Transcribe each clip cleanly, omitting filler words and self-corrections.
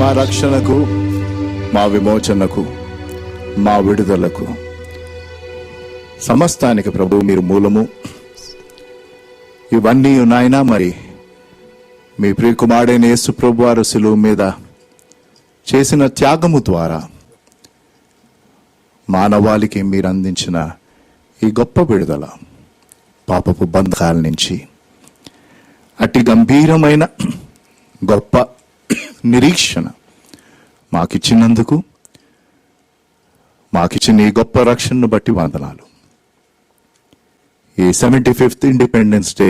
మా రక్షణకు, మా విమోచనకు, మా విడుదలకు, సమస్తానికి ప్రభు మీరు మూలము. ఇవన్నీ నాయనా మరి మీ ప్రియకుమారుడైన యేసు ప్రభు వారు శిలువ మీద చేసిన త్యాగము ద్వారా మానవాళికి మీరు అందించిన ఈ గొప్ప విడుదల పాపపు బంధకాల నుంచి, అట్టి గంభీరమైన గొప్ప నిరీక్షణ మాకిచ్చినందుకు, మాకిచ్చిన ఈ గొప్ప రక్షణను బట్టి వందనాలు. ఈ 75th ఇండిపెండెన్స్ డే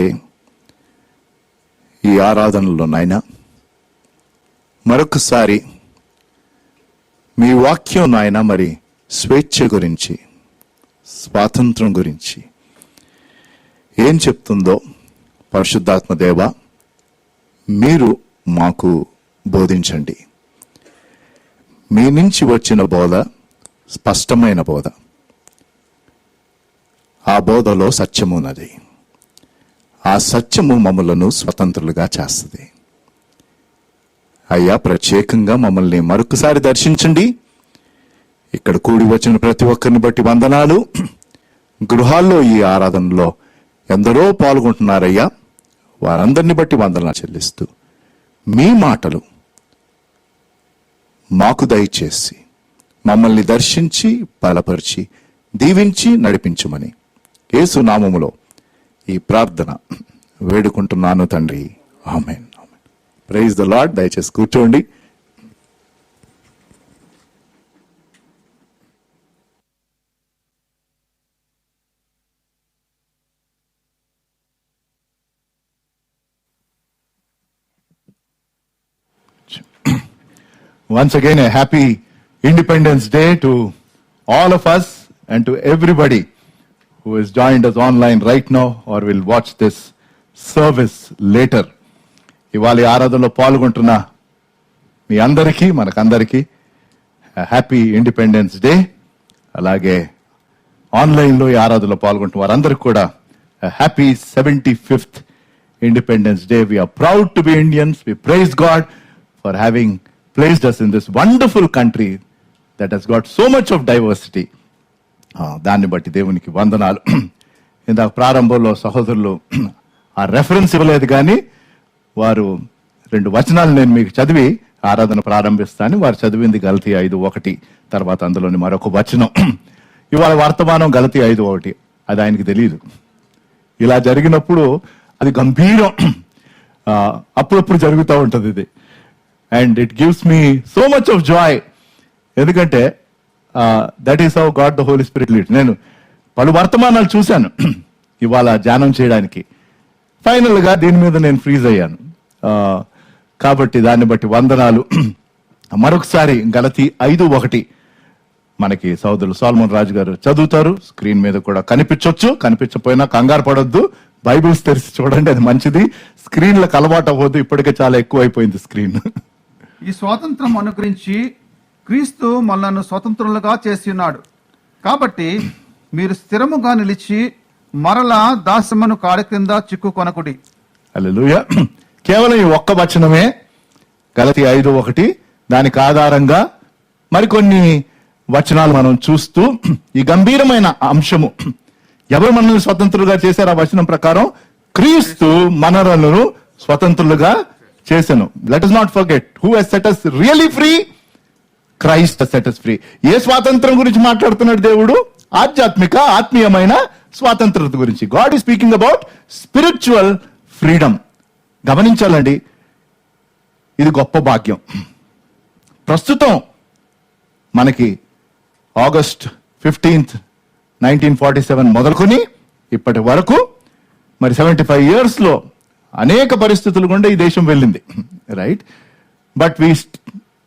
ఈ ఆరాధనలో నాయనా మరొకసారి మీ వాక్యం నాయన మరి స్వేచ్ఛ గురించి, స్వాతంత్రం గురించి ఏం చెప్తుందో పరిశుద్ధాత్మ దేవ మీరు మాకు బోధించండి. మీ నుంచి వచ్చిన బోధ స్పష్టమైన బోధ, ఆ బోధలో సత్యము ఉన్నది. ఆ సత్యము మమ్మలను స్వతంత్రులుగా చేస్తుంది. అయ్యా, ప్రత్యేకంగా మమ్మల్ని మరొకసారి దర్శించండి. ఇక్కడ కూడి వచ్చిన ప్రతి ఒక్కరిని బట్టి వందనాలు. గృహాల్లో ఈ ఆరాధనలో ఎందరో పాల్గొంటున్నారయ్యా, వారందరిని బట్టి వందనాలు చెల్లిస్తూ మీ మాటలు మాకు దయచేసి మమ్మల్ని దర్శించి బలపరిచి దీవించి నడిపించుమని యేసు నామములో ఈ ప్రార్థన వేడుకుంటున్నాను తండ్రి, ఆమేన్. Praise the lord. దయచేసి కూర్చోండి. Once again, a happy Independence Day to all of us and to everybody who has joined us online right now or will watch this service later. ఇవాళ ఆరాధనలో పాల్గొంటున్న మీ అందరికీ, మనకందరికీ హ్యాపీ ఇండిపెండెన్స్ డే. అలాగే ఆన్లైన్లో ఈ ఆరాధనలో పాల్గొంటున్న వారందరికీ కూడా happy 75th independence day. We're proud to be Indians. We praise God for having placed us in this wonderful country that has got so much of diversity. దాన్ని బట్టి దేవునికి వందనాలు. ఇందాక ప్రారంభంలో సహోదరులు ఆ రెఫరెన్స్ ఇవ్వలేదు, కానీ వారు 2 వచనాలు నేను మీకు చదివి ఆరాధన ప్రారంభిస్తాను. వారు చదివింది గలతీ 5:1, తర్వాత అందులోని మరొక వచనం. ఇవాళ వర్తమానం గలతీ 5:1. అది ఆయనకి తెలియదు. ఇలా జరిగినప్పుడు అది గంభీరం, అప్పుడప్పుడు జరుగుతూ ఉంటుంది ఇది. And it gives me so much of joy. ఎందుకంటే that is how God the Holi Spirit lead. నేను పలు వర్తమానాలు చూశాను ఇవాళ ధ్యానం చేయడానికి. ఫైనల్ గా దీని మీద నేను ఫ్రీజ్ అయ్యాను. కాబట్టి దాన్ని బట్టి వందనాలు. మరొకసారి గలతీ 5:1 మనకి సోదరులు సోలమన్ రాజు గారు చదువుతారు. స్క్రీన్ మీద కూడా కనిపించవచ్చు, కనిపించకపోయినా కంగారు పడొద్దు. బైబిల్స్ తెరిచి చూడండి, అది మంచిది. స్క్రీన్లకు అలవాటు అవ్వద్దు, ఇప్పటికే చాలా ఎక్కువ అయిపోయింది స్క్రీన్. ఈ స్వాతంత్రం అనుగ్రహించి క్రీస్తు మనల్ని స్వతంత్రులుగా చేసి ఉన్నాడు. కాబట్టి మీరు స్థిరముగా నిలిచి మరలా దాస్యమును కాడి క్రింద చిక్కుకొనకుడి. హల్లెలూయా. కేవలం ఈ ఒక్క వచనమే గలతీ 5:1. దానికి ఆధారంగా మరికొన్ని వచనాలు మనం చూస్తూ ఈ గంభీరమైన అంశము, ఎవరు మనల్ని స్వతంత్రులుగా చేశారు? ఆ వచనం ప్రకారం క్రీస్తు మనలను స్వతంత్రులుగా చేసెను. Let us not forget who has set us really free. Christ has set us free. ఏ స్వాతంత్రం గురించి మాట్లాడుతున్నాడు దేవుడు? ఆధ్యాత్మిక, ఆత్మీయమైన స్వాతంత్రత గురించి. God is speaking about spiritual freedom. గమనించాలండి, ఇది గొప్ప భాగ్యం. ప్రస్తుతం మనకి ఆగస్ట్ 15th 1947 మొదలుకొని ఇప్పటి వరకు మరి 75 years లో అనేక పరిస్థితులు గుండా ఈ దేశం వెళ్ళింది, right? But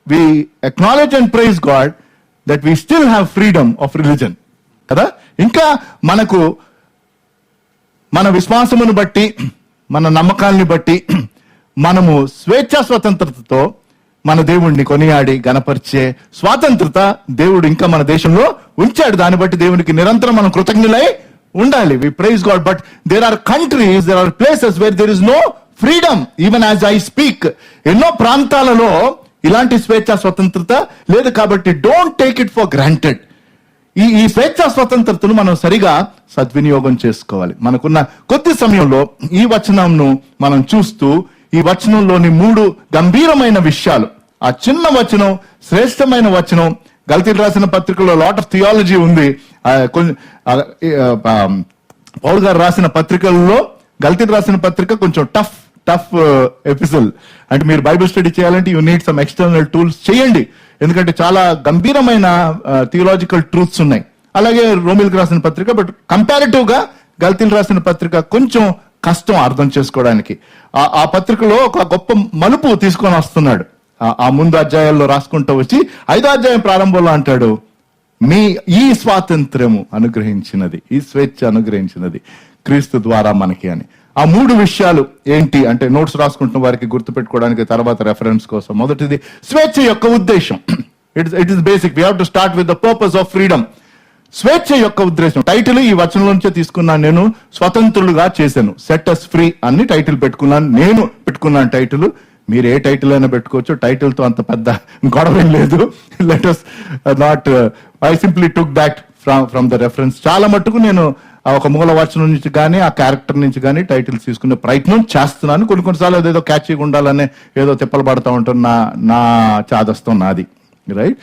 we acknowledge and praise God that we still have freedom of religion, కదా? ఇంకా మనకు మన విశ్వాసమును బట్టి, మన నమ్మకాల్ని బట్టి మనము స్వేచ్ఛా స్వతంత్రతతో మన దేవుణ్ణి కొనియాడి గణపరిచే స్వాతంత్రత దేవుడు ఇంకా మన దేశంలో ఉంచాడు. దాన్ని బట్టి దేవునికి నిరంతరం మనం కృతజ్ఞులై ఉండాలి. We praise God. But there are countries, there are places where there is no freedom even as I speak. ఎన్నో ప్రాంతాలలో ఇలాంటి స్వేచ్ఛ స్వతంత్రత లేదు. కాబట్టి don't take it for granted. ఈ స్వేచ్ఛ స్వతంత్రతను మనం సరిగా సద్వినియోగం చేసుకోవాలి. మనకున్న కొద్ది సమయంలో ఈ వచనంను మనం చూస్తూ ఈ వచనంలోని 3 గంభీరమైన విషయాలు, ఆ చిన్న వచనం శ్రేష్టమైన వచనం. గలతీయులకు రాసిన పత్రికలో లాట్ ఆఫ్ థియాలజీ ఉంది. పౌలు గారు రాసిన పత్రికల్లో గలతీయులకు రాసిన పత్రిక కొంచెం టఫ్ ఎపిసోడ్. అంటే మీరు బైబిల్ స్టడీ చేయాలంటే you need some external tools చేయండి, ఎందుకంటే చాలా గంభీరమైన థియలాజికల్ ట్రూత్స్ ఉన్నాయి. అలాగే రోమిలకు రాసిన పత్రిక, బట్ కంపారిటివ్ గా గలతీయులకు రాసిన పత్రిక కొంచెం కష్టం అర్థం చేసుకోవడానికి. ఆ పత్రికలో ఒక గొప్ప మలుపు తీసుకొని వస్తున్నాడు. ఆ ముందు అధ్యాయాల్లో రాసుకుంటూ వచ్చి 5వ అధ్యాయం ప్రారంభంలో అంటాడు, ఈ స్వాతంత్ర్యము అనుగ్రహించినది, ఈ స్వేచ్ఛ అనుగ్రహించినది క్రీస్తు ద్వారా మనకి అని. ఆ 3 విషయాలు ఏంటి అంటే నోట్స్ రాసుకుంటున్న వారికి గుర్తుపెట్టుకోవడానికి తర్వాత రెఫరెన్స్ కోసం. మొదటిది స్వేచ్ఛ యొక్క ఉద్దేశం. It is basic. We have to start with the purpose of freedom. స్వేచ్ఛ యొక్క ఉద్దేశం. టైటిల్ ఈ వచనం నుంచే తీసుకున్నాను నేను, స్వతంత్రులుగా చేశాను. సెట్ అస్ ఫ్రీ అని టైటిల్ పెట్టుకున్నాను. నేను పెట్టుకున్నాను టైటిల్. మీరు ఏ టైటిల్ అయినా పెట్టుకోవచ్చు, టైటిల్ తో అంత పెద్ద గొడవ లేదు. Let us not I simply took that from the reference. చాలా మట్టుకు నేను ఒక మూల వచనం నుంచి కానీ ఆ క్యారెక్టర్ నుంచి కానీ టైటిల్స్ తీసుకునే ప్రయత్నం చేస్తున్నాను. కొన్నిసార్లు అదేదో క్యాచీగా ఉండాలనే ఏదో తిప్పలు పడతా ఉంటాను. నా చాదస్తం నాది, right?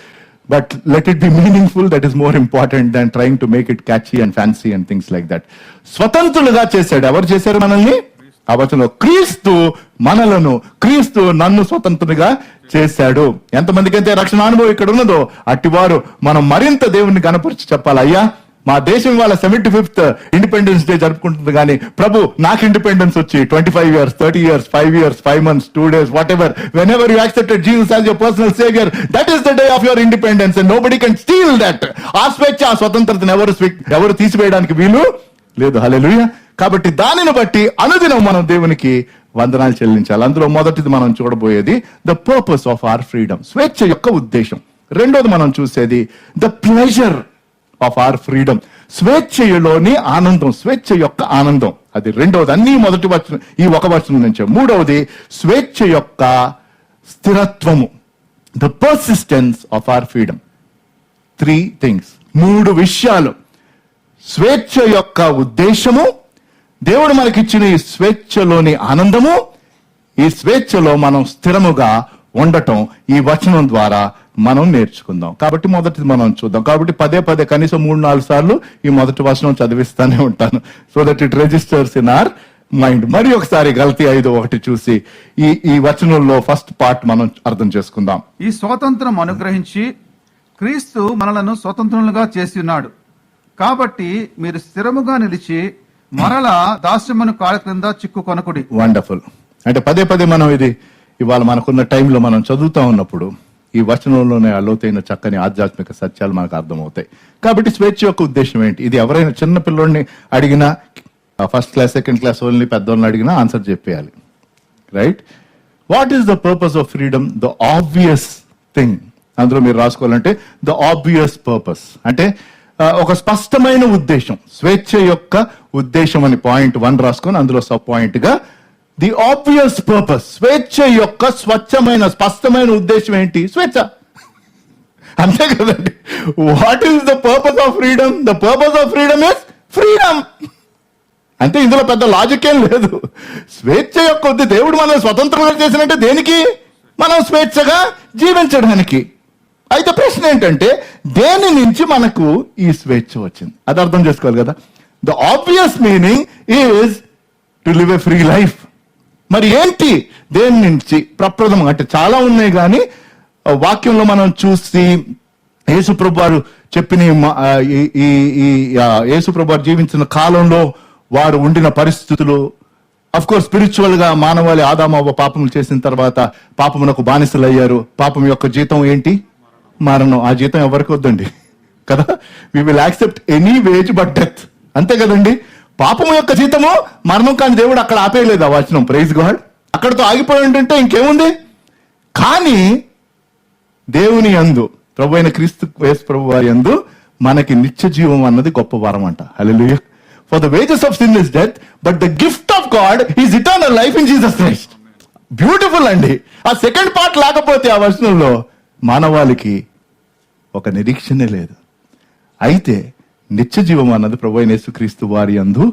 But let it be meaningful. That is more important than trying to make it catchy and fancy and things like that. స్వతంత్రులుగా చేశాడు. ఎవరు చేశారు మనల్ని? ఆ వచనంలో క్రీస్తు మనలను, క్రీస్తు నన్ను స్వతంత్రునిగా చేశాడు. ఎంతమందికి అయితే రక్షణ అనుభవం ఇక్కడ ఉన్నదో అట్టివారు మనం మరింత దేవుణ్ణి గణపరిచి చెప్పాలి. అయ్యా, మా దేశం వాళ్ళ 75th ఇండిపెండెన్స్ డే జరుపుకుంటుంది, కానీ ప్రభు నాకు ఇండిపెండెన్స్ వచ్చి 25 years, 30 years, 5 years, 5 months, 2 days, whatever, whenever you accepted Jesus as your personal savior, that is the day of your independence and nobody can steal that. ఆ స్వేచ్ఛ, ఆ స్వతంత్రతను ఎవరు తీసివేయడానికి వీలు లేదు. హల్లెలూయా. కాబట్టి దానిని బట్టి అనుదినం మనం దేవునికి వందనాలు చెల్లించాలి. అందులో మొదటిది మనం చూడబోయేది the purpose of our freedom, స్వేచ్ఛ యొక్క ఉద్దేశం. రెండోది మనం చూసేది the pleasure of our freedom, స్వేచ్ఛలోని ఆనందం, స్వేచ్ఛ యొక్క ఆనందం. అది రెండవది. అన్ని మొదటి వచనం, ఈ ఒక వచనం నుంచి. మూడవది స్వేచ్ఛ యొక్క స్థిరత్వము, the persistence of our freedom. 3 things, 3 విషయాలు. స్వేచ్ఛ యొక్క ఉద్దేశము, దేవుడు మనకిచ్చిన ఈ స్వేచ్ఛలోని ఆనందము, ఈ స్వేచ్ఛలో మనం స్థిరముగా ఉండటం ఈ వచనం ద్వారా మనం నేర్చుకుందాం. కాబట్టి మొదటిది మనం చూద్దాం. కాబట్టి పదే కనీసం 3-4 సార్లు ఈ మొదటి వచనం చదివిస్తానే ఉంటాను, so that it registers in our mind. మరి ఒకసారి గలతీ 5:1 చూసి ఈ వచనంలో ఫస్ట్ పార్ట్ మనం అర్థం చేసుకుందాం. ఈ స్వాతంత్రం అనుగ్రహించి క్రీస్తు మనలను స్వతంత్రులుగా చేసి ఉన్నాడు. కాబట్టి మీరు స్థిరముగా నిలిచి మరలా దాస్యమును కాళ్ళ క్రింద చిక్కుకొనకుడి. వండర్ఫుల్. అంటే పదే మనం ఇది ఇవాళ మనకున్న టైంలో మనం చదువుతా ఉన్నప్పుడు ఈ వచనంలోనే ఆ లోతైన చక్కని ఆధ్యాత్మిక సత్యాలు మనకు అర్థమవుతాయి. కాబట్టి స్వేచ్ఛ యొక్క ఉద్దేశం ఏంటి? ఇది ఎవరైనా చిన్న పిల్లోడిని అడిగినా, ఫస్ట్ క్లాస్, సెకండ్ క్లాస్ వాళ్ళని, పెద్దోళ్ళని అడిగినా ఆన్సర్ చెప్పేయాలి, right? What is the purpose of freedom? The obvious thing. అందులో మీరు రాసుకోవాలంటే ద ఆబ్వియస్ పర్పస్ అంటే ఒక స్పష్టమైన ఉద్దేశం. స్వేచ్ఛ యొక్క ఉద్దేశం అని పాయింట్ 1 రాసుకొని అందులో సబ్ పాయింట్ గా ది ఆబ్వియస్ పర్పస్. స్వేచ్ఛ యొక్క స్వచ్ఛమైన స్పష్టమైన ఉద్దేశం ఏంటి? స్వేచ్ఛ. అంతే కదండి. What is the purpose of freedom? The purpose of freedom is freedom. అంటే ఇందులో పెద్ద లాజిక్ ఏం లేదు. స్వేచ్ఛ యొక్క దేవుడు మనం స్వతంత్రంగా చేసినట్టే దేనికి? మనం స్వేచ్ఛగా జీవించడానికి. అయితే ప్రశ్న ఏంటంటే దేని నుంచి మనకు ఈ స్వేచ్ఛ వచ్చింది? అది అర్థం చేసుకోవాలి కదా. The obvious meaning is to live a free life. మరి ఏంటి? దేని నుంచి? ప్రప్రథమం అంటే చాలా ఉన్నాయి, కానీ వాక్యంలో మనం చూసి యేసుప్రభు వారు చెప్పిన యేసుప్రభు వారు జీవించిన కాలంలో వారు ఉండిన పరిస్థితులు, అఫ్ కోర్స్ స్పిరిచువల్ గా మానవాళి ఆదామవ్వ పాపములు చేసిన తర్వాత పాపమునకు బానిసలు అయ్యారు. పాపం యొక్క జీతం ఏంటి? మరణం. ఆ జీతం ఎవరికి వద్దండి కదా. We will accept any wage but death. అంతే కదండి. పాపము యొక్క జీతము మరణం. కానీ దేవుడు అక్కడ ఆపేయలేదు ఆ వచనం. Praise God. అక్కడతో ఆగిపోయి ఉంటుంటే ఇంకేముంది? కానీ దేవుని యందు, ప్రభు అయిన క్రీస్తు యేసు ప్రభు వారి యందు మనకి నిత్య జీవం అన్నది గొప్ప వరం అంట. Hallelujah. For the wages of sin is death, but the gift of God is eternal life in Jesus Christ. Beautiful అండి. ఆ సెకండ్ పార్ట్ లేకపోతే ఆ వచనంలో మానవాళికి ఒక నిరీక్షణే లేదు. అయితే నిత్య జీవం అన్నది ప్రభువైన యేసుక్రీస్తు వారి యందు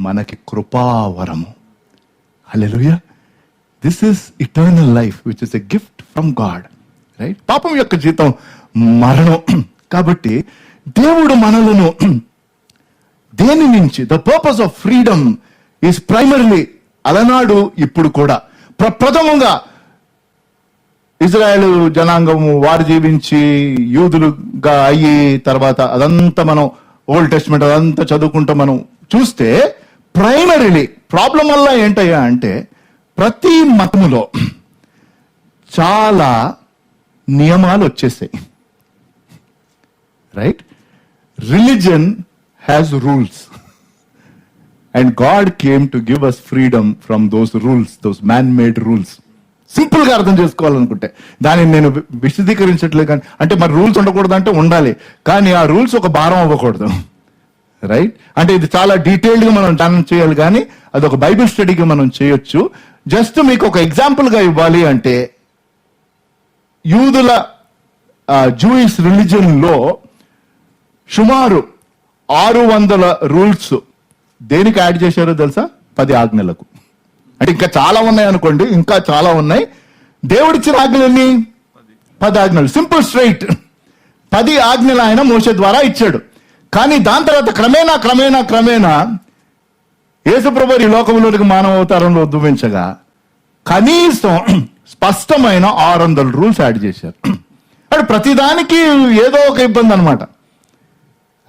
మనకి కృపావరము. Hallelujah. This is eternal life which is a gift from God, right? పాపం యొక్క జీతం మరణం. కాబట్టి దేవుడు మనలను దేని నుంచి, the purpose of freedom is primarily, అలనాడు ఇప్పుడు కూడా ప్రప్రథమంగా ఇజ్రాయెల్ జనాంగము వారు జీవించి యూదులుగా అయ్యి తర్వాత అదంతా మనం ఓల్డ్ టెస్ట్మెంట్ అదంతా చదువుకుంటూ మనం చూస్తే ప్రైమరీలీ ప్రాబ్లం వల్ల ఏంటయ్యా అంటే ప్రతి మతములో చాలా నియమాలు వచ్చేసాయి, right? Religion has rules and God came to give us freedom from those rules, those man made rules. Simple గా అర్థం చేసుకోవాలనుకుంటే దానిని నేను విశదీకరించట్లేదు. కానీ అంటే మరి రూల్స్ ఉండకూడదు అంటే ఉండాలి, కానీ ఆ రూల్స్ ఒక భారం అవ్వకూడదు, రైట్? అంటే ఇది చాలా డీటెయిల్డ్ గా మనం డన్ చేయాలి, కానీ అది ఒక బైబిల్ స్టడీగా మనం చేయొచ్చు. జస్ట్ మీకు ఒక ఎగ్జాంపుల్ గా ఇవ్వాలి అంటే యూదుల జూయిష్ రిలీజన్ లో సుమారు 600 రూల్స్ దేనికి యాడ్ చేశారో తెలుసా? 10 ఆజ్ఞలకు. అంటే ఇంకా చాలా ఉన్నాయి అనుకోండి, ఇంకా చాలా ఉన్నాయి. దేవుడిచ్చిన ఆజ్ఞలన్నీ 10 ఆజ్ఞలు, సింపుల్ స్ట్రైట్ 10 ఆజ్ఞలు ఆయన మోషే ద్వారా ఇచ్చాడు. కానీ దాని తర్వాత క్రమేణా యేసుప్రభు ఈ లోకంలోనికి మానవ అవతారంలో ఉద్భవించగా కనీసం స్పష్టమైన 600 రూల్స్ యాడ్ చేశారు. అంటే ప్రతిదానికి ఏదో ఒక ఇబ్బంది అనమాట.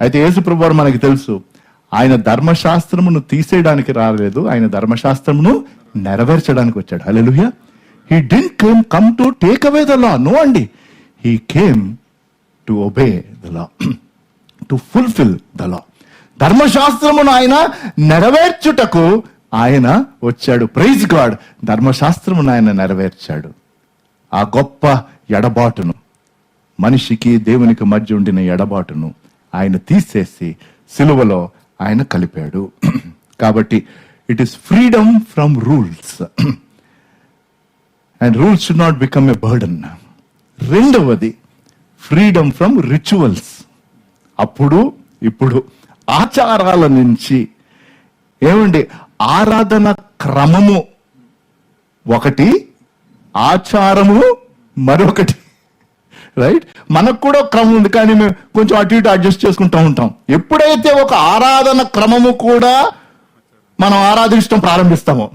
అయితే యేసుప్రభు వారు మనకి తెలుసు, ఆయన ధర్మశాస్త్రమును తీసేయడానికి రాలేదు, ఆయన ధర్మశాస్త్రమును నెరవేర్చడానికి వచ్చాడు. Hallelujah. He didn't come to take away the law, no అండి. He came to obey the law, to fulfill the law. ధర్మశాస్త్రమును ఆయన నెరవేర్చుటకు ఆయన వచ్చాడు. Praise God. ధర్మశాస్త్రమును ఆయన నెరవేర్చాడు. ఆ గొప్ప ఎడబాటును, మనిషికి దేవునికి మధ్య ఉండిన ఎడబాటును ఆయన తీసేసి సిలువలో ఆయన కలిపాడు. కాబట్టి it is freedom from rules and rules should not become a burden. రెండవది ఫ్రీడమ్ ఫ్రమ్ రిచువల్స్. అప్పుడు ఇప్పుడు ఆచారాల నుంచి ఏమండి, ఆరాధన క్రమము ఒకటి, ఆచారము మరొకటి, రైట్? మనకు కూడా క్రమం ఉంది, కానీ మేము కొంచెం అటు ఇటు అడ్జస్ట్ చేసుకుంటూ ఉంటాం. ఎప్పుడైతే ఒక ఆరాధన క్రమము కూడా మనం ఆరాధించడం ప్రారంభిస్తామో,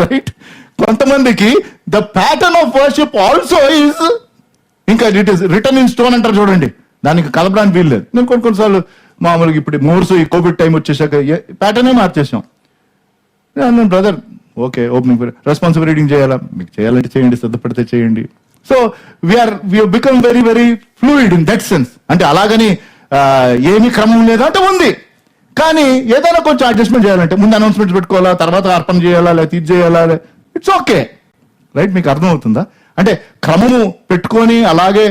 రైట్? కొంతమందికి the pattern of worship also is, ఇంకా it is written in stone అంటారు చూడండి, దానికి కలపడానికి వీల్లేదు. నేను కొన్నిసార్లు మామూలుగా ఇప్పుడు మోర్స్ ఈ కోవిడ్ టైం వచ్చేసాక ప్యాటర్నే మార్చేసాం. Brother okay, opening responsible reading చేయాలా, మీకు చేయాలంటే చేయండి, సిద్ధపడితే చేయండి. So we have become very very fluid in that sense. అంటే అలాగని ఏమీ క్రమం లేదా అంటే ఉంది, కానీ ఏదైనా కొంచెం అడ్జస్ట్మెంట్ చేయాలంటే ముందు అనౌన్స్మెంట్స్ పెట్టుకోవాలా, తర్వాత అర్పణ చేయాలా, లేదా ఇది చేయాలా, ఇట్స్ ఓకే, రైట్? మీకు అర్థమవుతుందా? అంటే క్రమము పెట్టుకొని అలాగే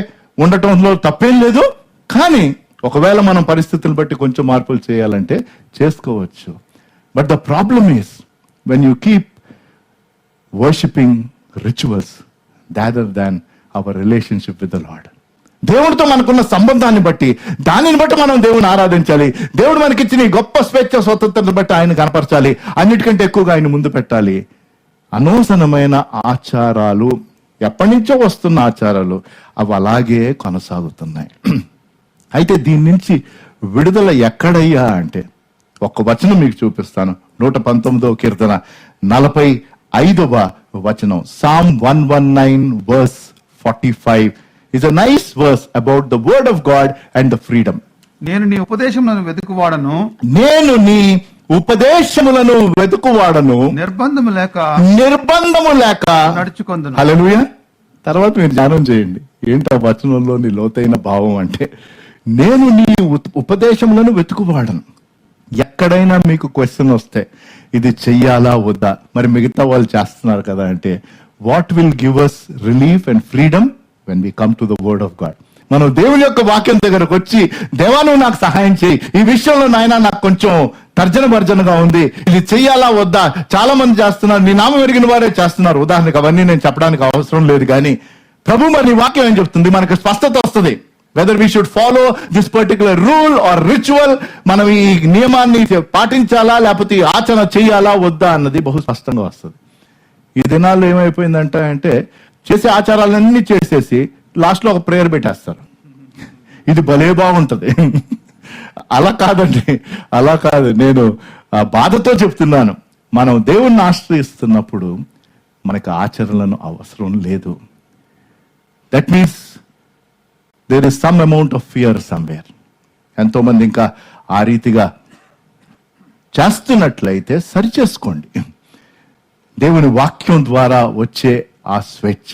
ఉండటంలో తప్పేం లేదు, కానీ ఒకవేళ మనం పరిస్థితులను బట్టి కొంచెం మార్పులు చేయాలంటే చేసుకోవచ్చు. But the problem is when you keep worshipping rituals rather than our relationship with the Lord. దేవుడితో మనకున్న సంబంధాన్ని బట్టి, దానిని బట్టి మనం దేవుని ఆరాధించాలి. దేవుడు మనకిచ్చిన ఈ గొప్ప స్వేచ్ఛ స్వతంత్రతను బట్టి ఆయన కనపరచాలి. అన్నిటికంటే ఎక్కువగా ఆయన ముందు పెట్టాలి. అనవసరమైన ఆచారాలు, ఎప్పటి నుంచో వస్తున్న ఆచారాలు, అవి అలాగే కొనసాగుతున్నాయి. అయితే దీని నుంచి విడుదల ఎక్కడయ్యా అంటే ఒక్క వచనం మీకు చూపిస్తాను. 119వ కీర్తన 45వ వచనం, Psalm 119 verse 45 is a nice verse about the word of God and the freedom. నేను నీ ఉపదేశములను వెతుకువాడను, నేను నీ ఉపదేశములను వెతుకువాడను, నిర్బంధము లేక నడుచుకొందును. హల్లెలూయా. తర్వాత మీరు ధ్యానం చేయండి ఏంటి ఆ వచనంలోని లోతైన భావం అంటే, నేను నీ ఉపదేశములను వెతుకువాడను. ఎక్కడైనా మీకు క్వశ్చన్ వస్తే ఇది చెయ్యాలా వద్దా, మరి మిగతా వాళ్ళు చేస్తున్నారు కదా అంటే, what will give us relief and freedom when we come to the word of God. మనం దేవుని యొక్క వాక్యం దగ్గరకు వచ్చి, దేవా నువ్వు నాకు సహాయం చేయి, ఈ విషయంలో నాయన నాకు కొంచెం తర్జన భర్జనగా ఉంది, ఇది చెయ్యాలా వద్దా, చాలా మంది చేస్తున్నారు, నీ నామం ఎరిగిన వారే చేస్తున్నారు. ఉదాహరణకు అవన్నీ నేను చెప్పడానికి అవసరం లేదు, కానీ ప్రభు మరి నీ వాక్యం ఏం చెప్తుంది, మనకు స్పష్టత వస్తుంది. Whether we should follow this particular rule or ritual, మనం ఈ నియమాన్ని పాటించాలా లేకపోతే ఈ ఆచరణ చేయాలా వద్దా అన్నది బహు స్పష్టంగా వస్తుంది. ఈ దినాల్లో ఏమైపోయిందంటే చేసే ఆచారాలన్నీ చేసేసి లాస్ట్ లో ఒక ప్రేయర్ పెట్టేస్తారు. ఇది భలే బాగుంటది. అలా కాదండి, అలా కాదు. నేను ఆ బాధతో చెప్తున్నాను, మనం దేవుణ్ణి ఆశ్రయిస్తున్నప్పుడు మనకు ఆచరణలను అవసరం లేదు. That means there is some amount of fear somewhere. ఎంతో మంది ఇంకా ఆ రీతిగా చేస్తున్నట్లయితే సరిచేసుకోండి. దేవుని వాక్యం ద్వారా వచ్చే ఆ స్వేచ్ఛ,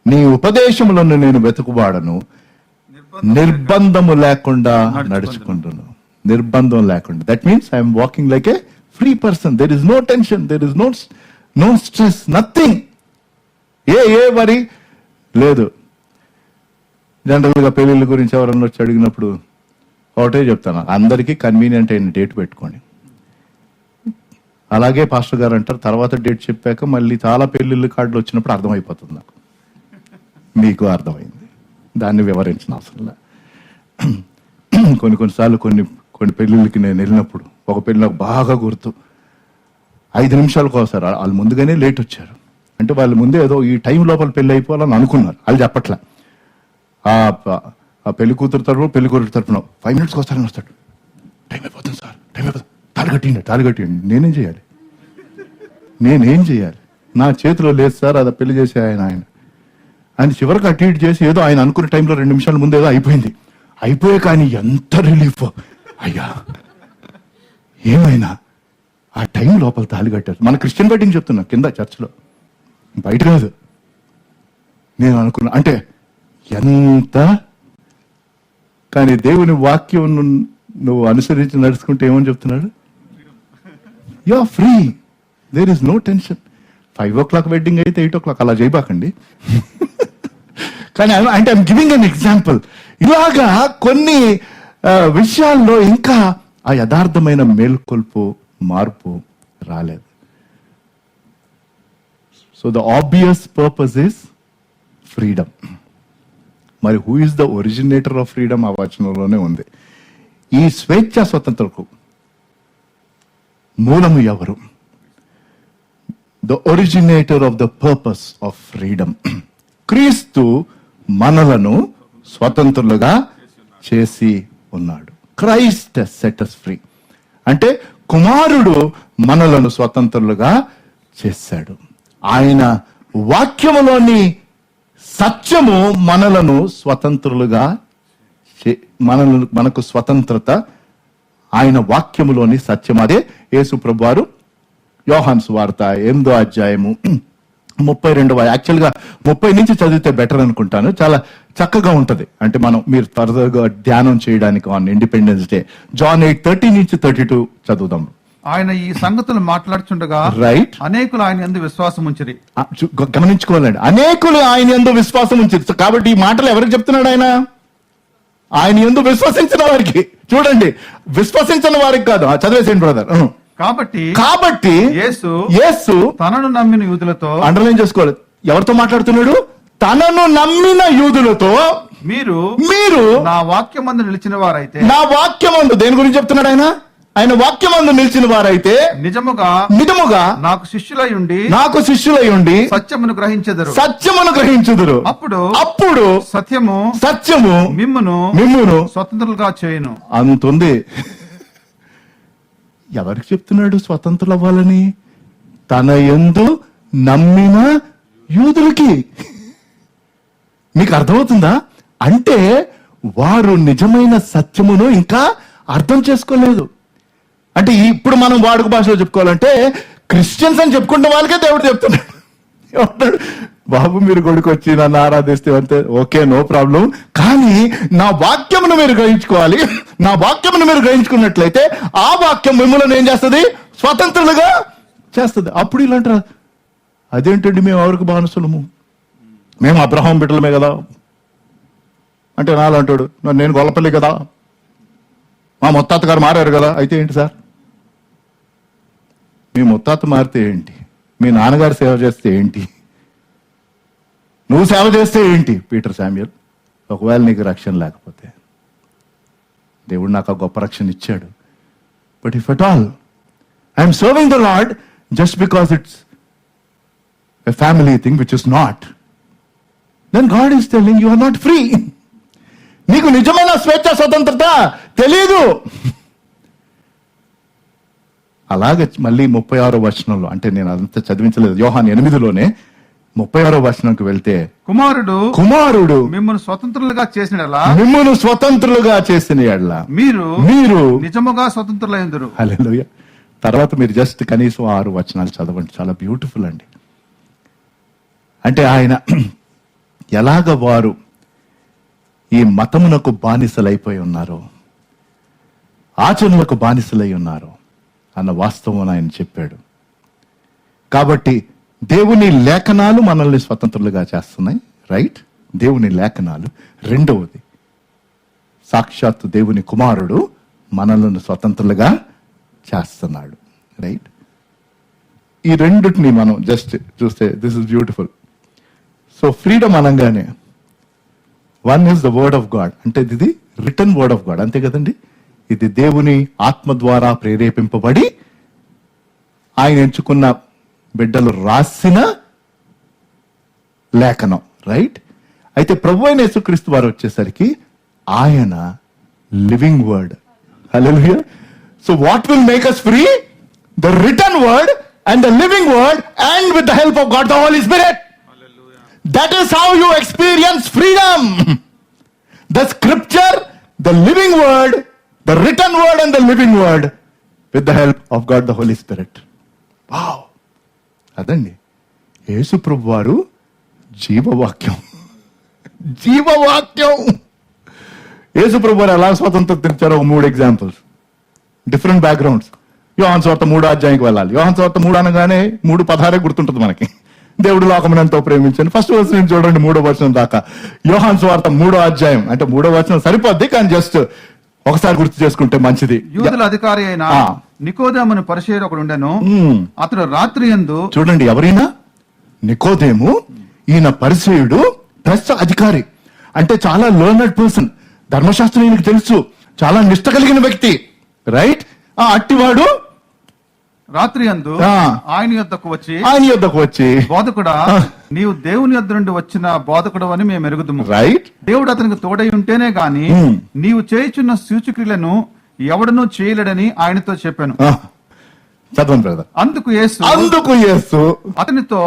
నీ ఉపదేశములను నేను వెతుకువాడను, నిర్బంధము లేకుండా నడుచుకుంటును. నిర్బంధం లేకుండా, that means I'm walking like a free person. There is no tension, there is no stress, nothing. ఏ వరి లేదు. జనరల్ గా పెళ్లిళ్ళ గురించి ఎవరన్నా వచ్చి అడిగినప్పుడు ఒకటే చెప్తాను, అందరికీ కన్వీనియంట్ అయిన డేట్ పెట్టుకోండి. అలాగే పాస్టర్ గారు అంటారు, తర్వాత డేట్ చెప్పాక మళ్ళీ చాలా పెళ్లిళ్ళ కార్డులు వచ్చినప్పుడు అర్థమైపోతుంది నాకు. మీకు అర్థమైంది, దాన్ని వివరించిన అవసరం లే. కొన్నిసార్లు కొన్ని పెళ్లిళ్ళకి నేను వెళ్ళినప్పుడు, ఒక పెళ్లి నాకు బాగా గుర్తు, 5 నిమిషాలకు ఒకసారి వాళ్ళు ముందుగానే లేట్ వచ్చారు. అంటే వాళ్ళు ముందే ఏదో ఈ టైం లోపల పెళ్లి అయిపోవాలని అనుకున్నారు, వాళ్ళు చెప్పట్లే. ఆ పెళ్లి కూతురు తరపు పెళ్లి కూతురు తరపున 5 మినిట్స్కి వస్తారని వస్తాడు. టైం అయిపోతుంది సార్, టైం అయిపోతుంది, తాళి కట్టిండి. నేనేం చేయాలి? నా చేతిలో లేదు సార్, అది పెళ్లి చేసే ఆయన చివరికి అటు ఇటు చేసి ఏదో ఆయన అనుకున్న టైంలో 2 నిమిషాల ముందు ఏదో అయిపోయే కానీ ఎంత రిలీఫ్ అయ్యా. ఏమైనా ఆ టైం లోపల తాళి కట్టారు. మన క్రిస్టియన్ వెడ్డింగ్ చెప్తున్నా, కింద చర్చిలో, బయట కాదు. నేను అనుకున్నా అంటే ఎంత, కానీ దేవుని వాక్యం నువ్వు అనుసరించి నడుచుకుంటే ఏమని చెప్తున్నాడు? You are free, there is no tension. 5 o'clock wedding అయితే 8 o'clock అలా చేయబాకండి. కానీ అంటే ఐఎమ్ గివింగ్ అన్ ఎగ్జాంపుల్. ఇలాగా కొన్ని విషయాల్లో ఇంకా ఆ యథార్థమైన మేల్కొల్పు, మార్పు రాలేదు. So the obvious purpose is freedom. మరి who is the originator of freedom? ఆ వచనంలోనే ఉంది. ఈ స్వేచ్ఛ స్వతంత్రకు మూలము ఎవరు? The originator of the purpose of freedom. క్రీస్తు మనలను స్వతంత్రులుగా చేసి ఉన్నాడు. Christ set us free. అంటే కుమారుడు మనలను స్వతంత్రులుగా చేశాడు. ఆయన వాక్యములోని సత్యము మనలను స్వతంత్రులుగా, మనకు స్వతంత్రత ఆయన వాక్యములోని సత్యం. అదే యేసు ప్రభువారు యోహాను సువార్త 8వ అధ్యాయము 32. యాక్చువల్గా 30 నుంచి చదివితే బెటర్ అనుకుంటాను, చాలా చక్కగా ఉంటది. అంటే మీరు త్వరగా ధ్యానం చేయడానికి ఆన్ ఇండిపెండెన్స్ డే. జాన్ 8:30 నుంచి 32 చదువుదాం. ఆయన ఈ సంగతులు మాట్లాడుచుండగా రైట్, అనేకులు ఆయన యందు విశ్వాసం ఉంచిరి. గమనించుకోవాలండి, అనేకులు ఆయన యందు విశ్వాసం ఉంచిరి. కాబట్టి ఈ మాటలు ఎవరికి చెప్తున్నాడు? ఆయన యందు విశ్వసించిన వారికి. చూడండి, విశ్వసించిన వారికి కాదు. చదివేసేయండి బ్రదర్. కాబట్టి యేసు తనను నమ్మిన యూదులతో, అండర్లైన్ చేసుకోవాలి, ఎవరితో మాట్లాడుతున్నాడు? తనను నమ్మిన యూదులతో మీరు నా వాక్యమందు నిలిచిన వారైతే. నా వాక్యమందు దేని గురించి చెప్తున్నాడు? ఆయన వాక్యమందు నిలిచిన వారైతే నిజముగా నాకు శిష్యులై ఉండి సత్యమును గ్రహించుదురు. అప్పుడు సత్యము మిమ్మును స్వతంత్రులుగా చేయను. అంతుంది. ఎవరికి చెప్తున్నాడు స్వతంత్రులు అవ్వాలని? తన యందు నమ్మిన యూదులకి. మీకు అర్థమవుతుందా? అంటే వారు నిజమైన సత్యమును ఇంకా అర్థం చేసుకోలేదు. అంటే ఇప్పుడు మనం వాడుక భాషలో చెప్పుకోవాలంటే క్రిస్టియన్స్ అని చెప్పుకుంటే వాళ్ళకే దేవుడు చెప్తున్నాడు, బాబు మీరు గుడికి వచ్చి నన్ను ఆరాధిస్తే అంతే, ఓకే, నో ప్రాబ్లం, కానీ నా వాక్యమును మీరు గ్రహించుకోవాలి. నా వాక్యమును మీరు గ్రహించుకున్నట్లయితే ఆ వాక్యం మిమ్మల్ని ఏం చేస్తుంది? స్వతంత్రులుగా చేస్తుంది. అప్పుడు ఇలా అంటారు, అదేంటండి మేము ఎవరికి బానిసలము? మేము అబ్రహాం బిడ్డలమే కదా, అంటే నాలో అంటాడు, నేను గొల్లపల్లి కదా, మా ముత్తాత గారు మారారు కదా, అయితే ఏంటి సార్? మీ ముత్తాత మారితే ఏంటి? మీ నాన్నగారు సేవ చేస్తే ఏంటి? నువ్వు సేవ చేస్తే ఏంటి? పీటర్ శామ్యూయల్, ఒకవేళ నీకు రక్షణ లేకపోతే, దేవుడు నాకు ఆ గొప్ప రక్షణ ఇచ్చాడు. But if at all I'm serving the lord just because it's a family thing which is not, then God is telling you are not free. నీకు నిజమైన స్వేచ్ఛ స్వతంత్రత తెలీదు. అలాగే మళ్ళీ 36వ వచనంలో, అంటే నేను అదంతా చదివించలేదు, యోహాను 8లోనే 36వ వచనంకి వెళ్తే, కుమారుడు మిమ్మల్ని స్వతంత్రులుగా చేసినలా, మిమ్మును స్వతంత్రులుగా చేసిన యెడల మీరు నిజముగా స్వతంత్రులైందురు. హల్లెలూయా. తర్వాత మీరు జస్ట్ కనీసం 6 వచనాలు చదవండి, చాలా బ్యూటిఫుల్ అండి. అంటే ఆయన ఎలాగ వారు ఈ మతమునకు బానిసలైపోయి ఉన్నారో, ఆచరణలకు బానిసలై ఉన్నారో అన్న వాస్తవం ఆయన చెప్పాడు. కాబట్టి దేవుని లేఖనాలు మనల్ని స్వతంత్రులుగా చేస్తున్నాయి, రైట్? దేవుని లేఖనాలు. రెండవది, సాక్షాత్తు దేవుని కుమారుడు మనల్ని స్వతంత్రులుగా చేస్తున్నాడు, రైట్? ఈ రెండుటిని మనం జస్ట్ చూస్తే this is beautiful. So freedom అనగానే one is the word of God, అంటే ఇది రిటర్న్ వర్డ్ ఆఫ్ గాడ్, అంతే కదండి? ఇది దేవుని ఆత్మ ద్వారా ప్రేరేపింపబడి ఆయన ఎంచుకున్న బిడ్డలు రాసిన లేఖనం, రైట్? అయితే ప్రభువైన యేసుక్రీస్తు వారు వచ్చేసరికి ఆయన living word. Hallelujah. So what will make us free? The return word and the living word, and with the help of God the Holi spirit. That is how you experience freedom. The scripture, the living word, the written word and the living word with the help of God the Holy Spirit. Wow. అదండి యేసు ప్రభు వారు జీవవాక్యం. జీవవాక్యం. యేసు ప్రభు వారు ఎలా స్వతంత్రత తెచ్చారో 3 examples, different backgrounds. యోహాను సువార్త 3వ అధ్యాయానికి వెళ్ళాలి. యోహాను సువార్త 3 అనగానే 3:16 గుర్తుంటుంది మనకి. దేవుడు లోకమును ఎంతో ప్రేమించాను. ఫస్ట్ వర్స్ నుంచి చూడండి 3వ వచనం దాకా. యోహాను సువార్త 3వ అధ్యాయం, అంటే 3వ వచనం సరిపోద్ది, కానీ జస్ట్ ఒకసారి గుర్తు చేసుకుంటే మంచిది. యూదుల అధికారి అయిన నికోదేమును పరిసయ్యుడు ఒకడు ఉండెను. అతడు రాత్రి యందు, చూడండి ఎవరైనా, నికోదేము, ఈయన పరిసయ్యుడు ప్లస్ అధికారి, అంటే చాలా లెర్నెడ్ పర్సన్, ధర్మశాస్త్రం ఈయనకి తెలుసు, చాలా నిష్ట కలిగిన వ్యక్తి, రైట్? అట్టివాడు రాత్రి యందు ఆయన యొద్దకు వచ్చి, బోధకుడా, నీవు దేవుని యొద్ద నుండి వచ్చిన బోధకుడు అని మేము ఎరుగుదుము, రైట్? దేవుడు అతనికి తోడై ఉంటేనే గాని నీవు చేయుచున్న సూచక్రియలను ఎవడనూ చేయలేడని ఆయనతో చెప్పాను. చదవండి బ్రదర్. అందుకు యేసు అతనితో,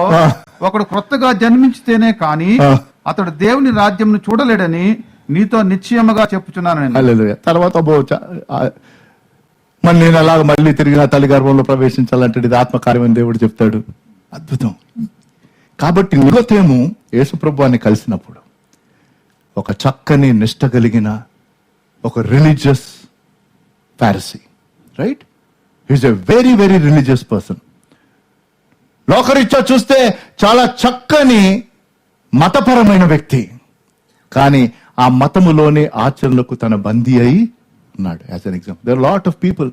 ఒకడు క్రొత్తగా జన్మించితేనే కాని అతడు దేవుని రాజ్యంను చూడలేడని నీతో నిశ్చయముగా చెప్పుచున్నాను. హల్లెలూయా. తర్వాత మరి నేను అలాగ మళ్ళీ తిరిగి నా తల్లి గర్భంలో ప్రవేశించాలంటే ఇది ఆత్మకార్యం అని దేవుడు చెప్తాడు. అద్భుతం. కాబట్టి నికోదేము యేసు ప్రభువుని కలిసినప్పుడు ఒక చక్కని నిష్ట కలిగిన ఒక religious Pharisee, right? He's a very very religious person. లోకరీత్యా చూస్తే చాలా చక్కని మతపరమైన వ్యక్తి, కానీ ఆ మతములోని ఆచరణలకు తన బందీ అయి ఉన్నాడు. As an example, there are lot of people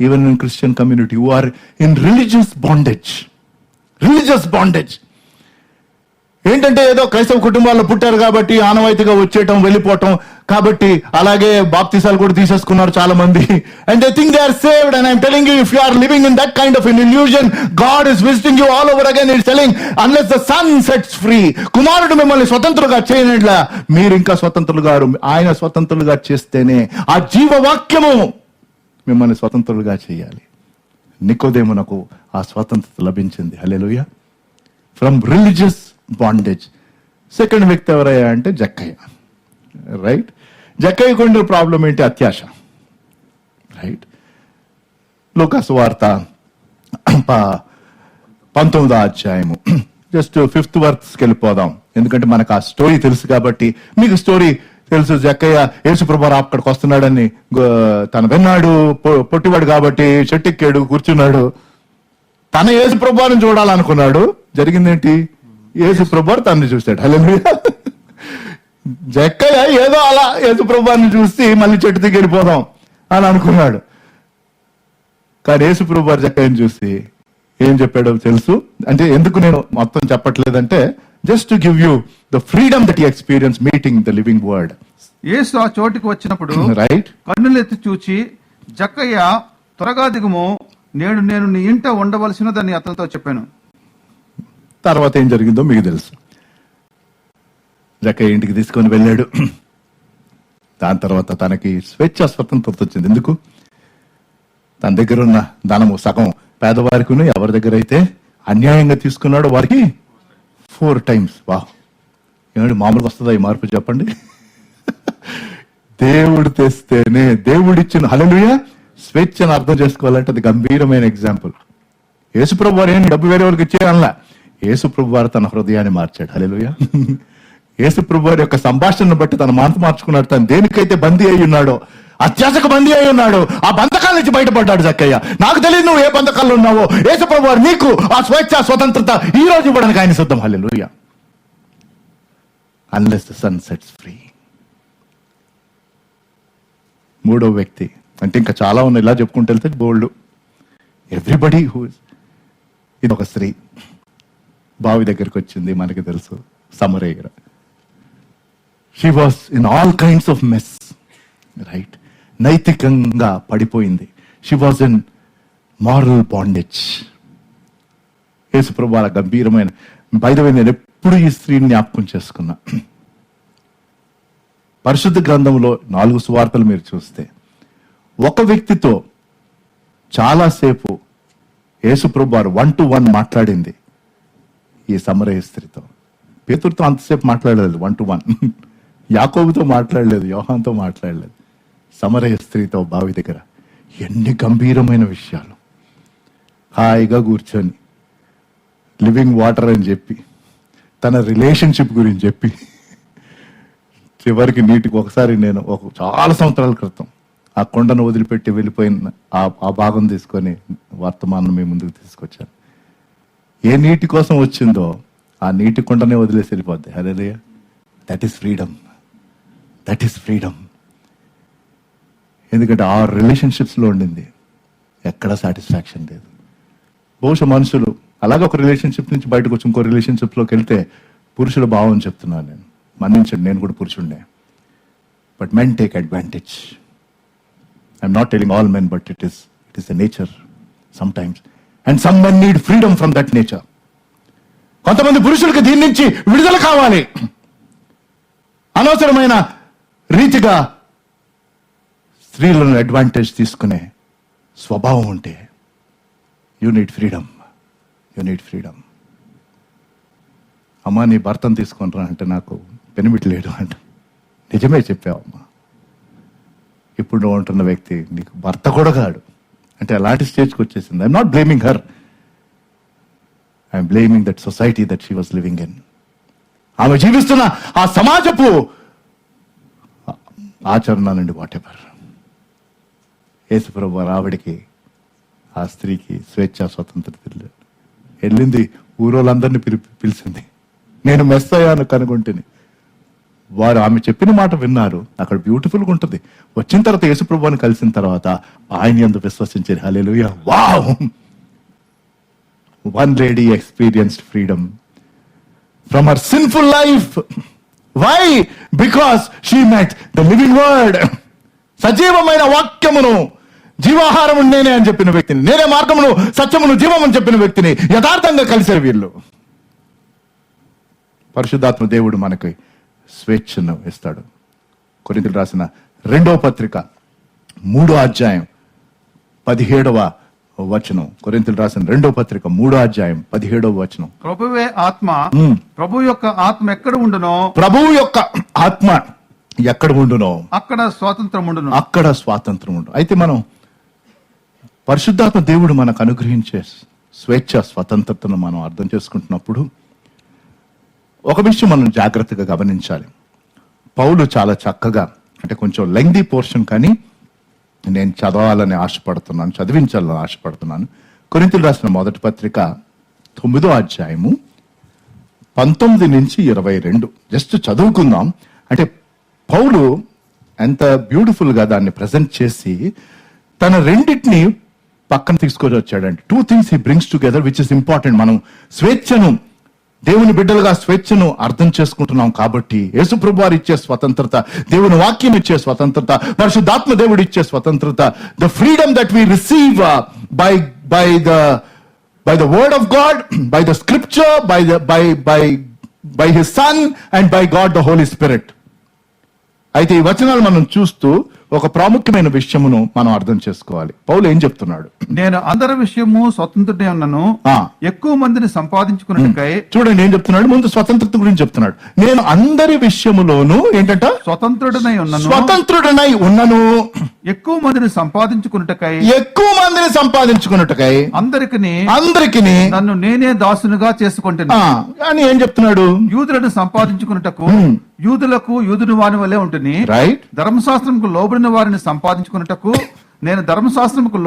even in Christian community who are in religious bondage. ఏంటంటే ఏదో క్రైస్తవ కుటుంబాల్లో పుట్టారు కాబట్టి ఆనవాయితీగా వచ్చేయటం, వెళ్ళిపోవటం, కాబట్టి అలాగే బాప్తిసాలు కూడా తీసేసుకున్నారు చాలా మంది. And they think they are saved. And I'm telling you, if you are living in that kind of an illusion, God is visiting you all over again. It's telling, unless the son sets free, కుమారుడు మిమ్మల్ని స్వతంత్రులుగా చేయనట్లా మీరు ఇంకా స్వతంత్రులుగా, ఆయన స్వతంత్రులుగా చేస్తేనే ఆ జీవవాక్యము మిమ్మల్ని స్వతంత్రులుగా చేయాలి. నికోదేమునకు ఆ స్వతంత్రత లభించింది. Hallelujah. From religious bondage. Second వ్యక్తి ఎవరయ్యా అంటే జక్కయ్య, రైట్? జక్కయ్యకు ఉండే ప్రాబ్లం ఏంటి? అత్యాశ, రైట్? లూకా సువార్త 19వ అధ్యాయము జస్ట్ 5th వర్స్కి వెళ్ళిపోదాం, ఎందుకంటే మనకు ఆ స్టోరీ తెలుసు కాబట్టి. మీకు స్టోరీ తెలుసు, జక్కయ్య యేసుప్రభు అక్కడికి వస్తున్నాడని తను విన్నాడు, పొట్టివాడు కాబట్టి చెట్టెక్కాడు, కూర్చున్నాడు. తన యేసుప్రభుని చూడాలనుకున్నాడు. జరిగిందేంటి? యేసుప్రభు తనని చూశాడు. హల్లెలూయా. జక్కయ్య ఏదో అలా యేసుప్రభువాన్ని చూసి మళ్ళీ చెట్టు దిగి వెళ్ళిపోదాం అని అనుకున్నాడు. కానీ యేసుప్రభు వారు జక్కయ్యని చూసి ఏం చెప్పాడో తెలుసు. అంటే ఎందుకు నేను మొత్తం చెప్పట్లేదంటే, just to give you the freedom that you experience meeting the living word. యేసు ఆ చోటికి వచ్చినప్పుడు రైట్, కన్నులెత్తి చూచి, జక్కయ్య త్వరగా దిగుము, నేడు నేను నీ ఇంట ఉండవలసినదని అతనితో చెప్పాను. తర్వాత ఏం జరిగిందో మీకు తెలుసు. జక్కయ్య ఇంటికి తీసుకొని వెళ్ళాడు. దాని తర్వాత తనకి స్వేచ్ఛ స్వతంత్రత వచ్చింది. ఎందుకు? తన దగ్గర ఉన్న ధనము సగం పేదవారికి, ఎవరి దగ్గర అయితే అన్యాయంగా తీసుకున్నాడో వారికి 4 times. వా, ఏమండి మామూలుగా వస్తుందా ఈ మార్పు చెప్పండి? దేవుడు తెస్తేనే, దేవుడిచ్చిన హల్లెలూయా స్వేచ్ఛను అర్థం చేసుకోవాలంటే అది గంభీరమైన ఎగ్జాంపుల్. యేసుప్రభు వారు ఏం డబ్బు వేరే వాళ్ళకి ఇచ్చేయాలన్నా, యేసుప్రభు వారు తన హృదయాన్ని మార్చాడు. హల్లెలూయా. యేసుప్రభు వారి యొక్క సంభాషణను బట్టి తన మనసు మార్చుకున్నాడు. తను దేనికైతే బందీ అయి ఉన్నాడో, అత్యాశకు బందీ అయి ఉన్నాడు, ఆ బంధకాల నుంచి బయటపడ్డాడు జక్కయ్య. నాకు తెలియదు నువ్వు ఏ బంధకాల్లో ఉన్నావో, యేసుప్రభు వారు నీకు ఆ స్వేచ్ఛ స్వతంత్రత ఈ రోజు ఇవ్వడానికి ఆయన సిద్ధం. Hallelujah. Unless the son sets free. మూడో వ్యక్తి అంటే ఇంకా చాలా ఉన్నాయి, ఇలా చెప్పుకుంటూ వెళ్తే బోల్డ్. ఎవ్రీబడి హూ, ఇది ఒక స్త్రీ బావి దగ్గరికి వచ్చింది, మనకి తెలుసు, Samaria. She was in all kinds of mess, right. నైతికంగా పడిపోయింది. She was in moral bondage. యేసుప్రభు అలా గంభీరమైన, బై ద వే నేను ఎప్పుడు ఈ స్త్రీని జ్ఞాపకం చేసుకున్నా. పరిశుద్ధ గ్రంథంలో 4 సువార్తలు మీరు చూస్తే ఒక వ్యక్తితో చాలాసేపు యేసుప్రభు వారు 1-to-1 మాట్లాడింది ఈ సమరయ స్త్రీతో. పేతురుతో అంతసేపు మాట్లాడలేదు 1-to-1. యాకోబుతో మాట్లాడలేదు, యోహాన్తో మాట్లాడలేదు. సమరయ స్త్రీతో బావి దగ్గర ఎన్ని గంభీరమైన విషయాలు. హాయిగా కూర్చొని లివింగ్ వాటర్ అని చెప్పి, తన రిలేషన్షిప్ గురించి చెప్పి, చివరికి నీటికి ఒకసారి నేను చాలా సంవత్సరాల క్రితం ఆ కొండను వదిలిపెట్టి వెళ్ళిపోయిన ఆ భాగం తీసుకొని వర్తమానం మీ ముందుకు తీసుకొచ్చాను. ఏ నీటి కోసం వచ్చిందో ఆ నీటి కొండనే వదిలేసి వెళ్ళిపోద్ది. Hallelujah. That is freedom. That is freedom. ఎందుకంటే ఆ రిలేషన్షిప్స్లో ఉండింది, ఎక్కడ సాటిస్ఫాక్షన్ లేదు. బహుశా మనుషులు అలాగే ఒక రిలేషన్షిప్ నుంచి బయటకు వచ్చి ఇంకో రిలేషన్షిప్లోకి వెళ్తే, పురుషుల భావం చెప్తున్నాను నేను, మన్నించండి, నేను కూడా పురుషుడినే. But men take advantage. I'm not telling all men, but it is the nature sometimes. And some men need freedom from that nature. కొంతమంది పురుషులకు దీని నుంచి విడుదల కావాలి. అనవసరమైన రీతిగా స్త్రీలను అడ్వాంటేజ్ తీసుకునే స్వభావం ఉంటే, you need freedom. You need freedom. అమ్మా నీ భర్తను తీసుకొని రా అంటే నాకు పెనిమిట్లేడు అంట. నిజమే చెప్పావమ్మా. ఇప్పుడు నువ్వు ఉంటున్న వ్యక్తి నీకు భర్త కూడా కాడు అంటే అలాంటి స్టేజ్కి వచ్చేసింది. I'm not blaming her, I'm blaming that society that she was living in. ఆమె జీవిస్తున్న ఆ సమాజపు ఆచరణ నుండి వాటెవర్. యేసుప్రభు ఆవిడికి, ఆ స్త్రీకి స్వేచ్ఛ స్వతంత్రత వెళ్ళింది. ఊరోళ్ళందరినీ పిలిచింది. నేను మెస్ అయ్యాను కనుగొంటిని. వారు ఆమె చెప్పిన మాట విన్నారు. అక్కడ బ్యూటిఫుల్గా ఉంటుంది. వచ్చిన తర్వాత యేసుప్రభుని కలిసిన తర్వాత ఆయన యందు విశ్వసించారు. హల్లెలూయా. Wow. One lady experienced freedom from her sinful life. Why? Because she met the living word. సజీవమైన వాక్యమును, జీవాహారము నేనే అని చెప్పిన వ్యక్తిని, నేనే మార్గమును సత్యమును జీవము అని చెప్పిన వ్యక్తిని యథార్థంగా కలిశారు వీళ్ళు. పరిశుద్ధాత్మ దేవుడు మనకి స్వేచ్ఛను ఇస్తాడు. కొరింథీయులకు రాసిన 2వ పత్రిక 3వ అధ్యాయం 17వ వచనం. కొరింథీయులకు రాసిన 2వ పత్రిక 3వ అధ్యాయం 17వ వచనం. ప్రభువే ఆత్మ, ప్రభు యొక్క ఆత్మ ఎక్కడ ఉండునో, ప్రభువు యొక్క ఆత్మ ఎక్కడ ఉండునో అక్కడ స్వాతంత్రం ఉండును. అక్కడ స్వాతంత్రం ఉండు. అయితే మనం పరిశుద్ధాత్మ దేవుడు మనకు అనుగ్రహించే స్వేచ్ఛ స్వతంత్రతను మనం అర్థం చేసుకుంటున్నప్పుడు ఒక విషయం మనం జాగ్రత్తగా గమనించాలి. పౌలు చాలా చక్కగా, అంటే కొంచెం లెంగ్దీ పోర్షన్ కానీ నేను చదవాలని ఆశపడుతున్నాను, చదివించాలని ఆశపడుతున్నాను. కొరింథీయులకు రాసిన 1వ పత్రిక 9వ అధ్యాయము 19 నుంచి 22 జస్ట్ చదువుకుందాం. అంటే పౌలు ఎంత బ్యూటిఫుల్ గా దాన్ని ప్రజెంట్ చేసి తన రెండింటిని పక్కన తీసుకొని వచ్చాడంటే 2 things he brings together which is important. మనం స్వేచ్ఛను, దేవుని బిడ్డలుగా స్వేచ్ఛను అర్థం చేసుకుంటున్నాం కాబట్టి, యేసు ప్రభు వారు ఇచ్చే స్వతంత్రత, దేవుని వాక్యం ఇచ్చే స్వతంత్రత, పరిశుద్ధాత్మ దేవుడు ఇచ్చే స్వతంత్రత, the freedom that we receive by the word of God, by the scripture, by his son and by God the Holy Spirit. అయితే ఈ వచనాలు మనం చూస్తూ ఒక ప్రాముఖ్యమైన విషయమును మనం అర్థం చేసుకోవాలి. పౌలు ఏం చెప్తున్నాడు? నేను అందరి విషయము స్వతంత్రుడే ఉన్నాను, ఎక్కువ మందిని సంపాదించుకున్నట్టుకై. చూడండి ఏం చెప్తున్నాడు, ముందు స్వతంత్రత గురించి చెప్తున్నాడు. నేను అందరి విషయములోను ఏంటంట, స్వతంత్రుడనై ఉన్నను, ఎక్కువ మందిని సంపాదించుకున్నట్టుకై, అందరికి నన్ను నేనే దాసునుగా చేసుకుంటున్నా అని ఏం చెప్తున్నాడు? యూదులను సంపాదించుకున్నట్టుకు యూదులకు యూదుని వాని వలె ఉంటుంది, రైట్. ధర్మశాస్త్రంకు లోబడిన వారిని సంపాదించుకున్నట్టుకు నేను ధర్మశాస్త్రముకు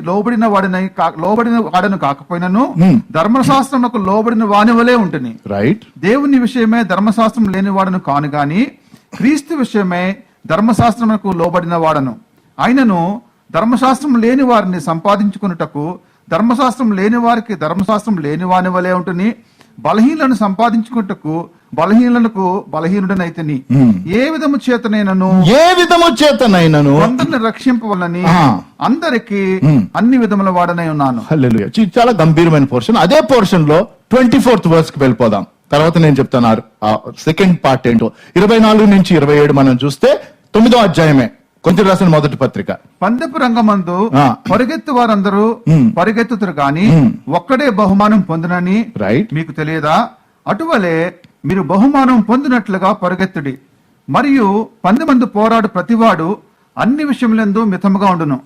లోబడిన వాడను కాకపోయినను ధర్మశాస్త్రముకు లోబడిన వాని వలె ఉంటుంది, రైట్. దేవుని విషయమే ధర్మశాస్త్రం లేని వాడను కాను గాని క్రీస్తు విషయమే ధర్మశాస్త్రముకు లోబడిన వాడను. అయినను ధర్మశాస్త్రం లేని వారిని సంపాదించుకున్నటకు ధర్మశాస్త్రం లేని వారికి ధర్మశాస్త్రం లేని వాని వలె ఉంటుంది, బలహీనులను సంపాదించుకున్నటకు బలహీనులకు బలహీనుడనైతేని ఏ విధము చేతనైనను అందరిని రక్షింపవలని అందరికి అన్ని విధముల వాడనై ఉన్నాను. హల్లెలూయా. చాలా గంభీరమైన పోర్షన్. అదే పోర్షన్ లో 24th verse కి వెళ్ళిపోదాం. తర్వాత నేను చెప్తాను సెకండ్ పార్ట్ ఏంటో. 24 నుంచి 27 మనం చూస్తే 9వ అధ్యాయమే కొరింథీయులకు రాసిన మొదటి పత్రిక. పందెపు రంగమందు పరిగెత్తు వారందరూ పరిగెత్తుతారు గాని ఒక్కడే బహుమానం పొందునని మీకు తెలియదా? అటువలే మీరు బహుమానం పొందినట్లుగా పరిగెత్తుడి. మరియు 10 మంది పోరాడు ప్రతివాడు అన్ని విషయములందు మితముగా ఉండును.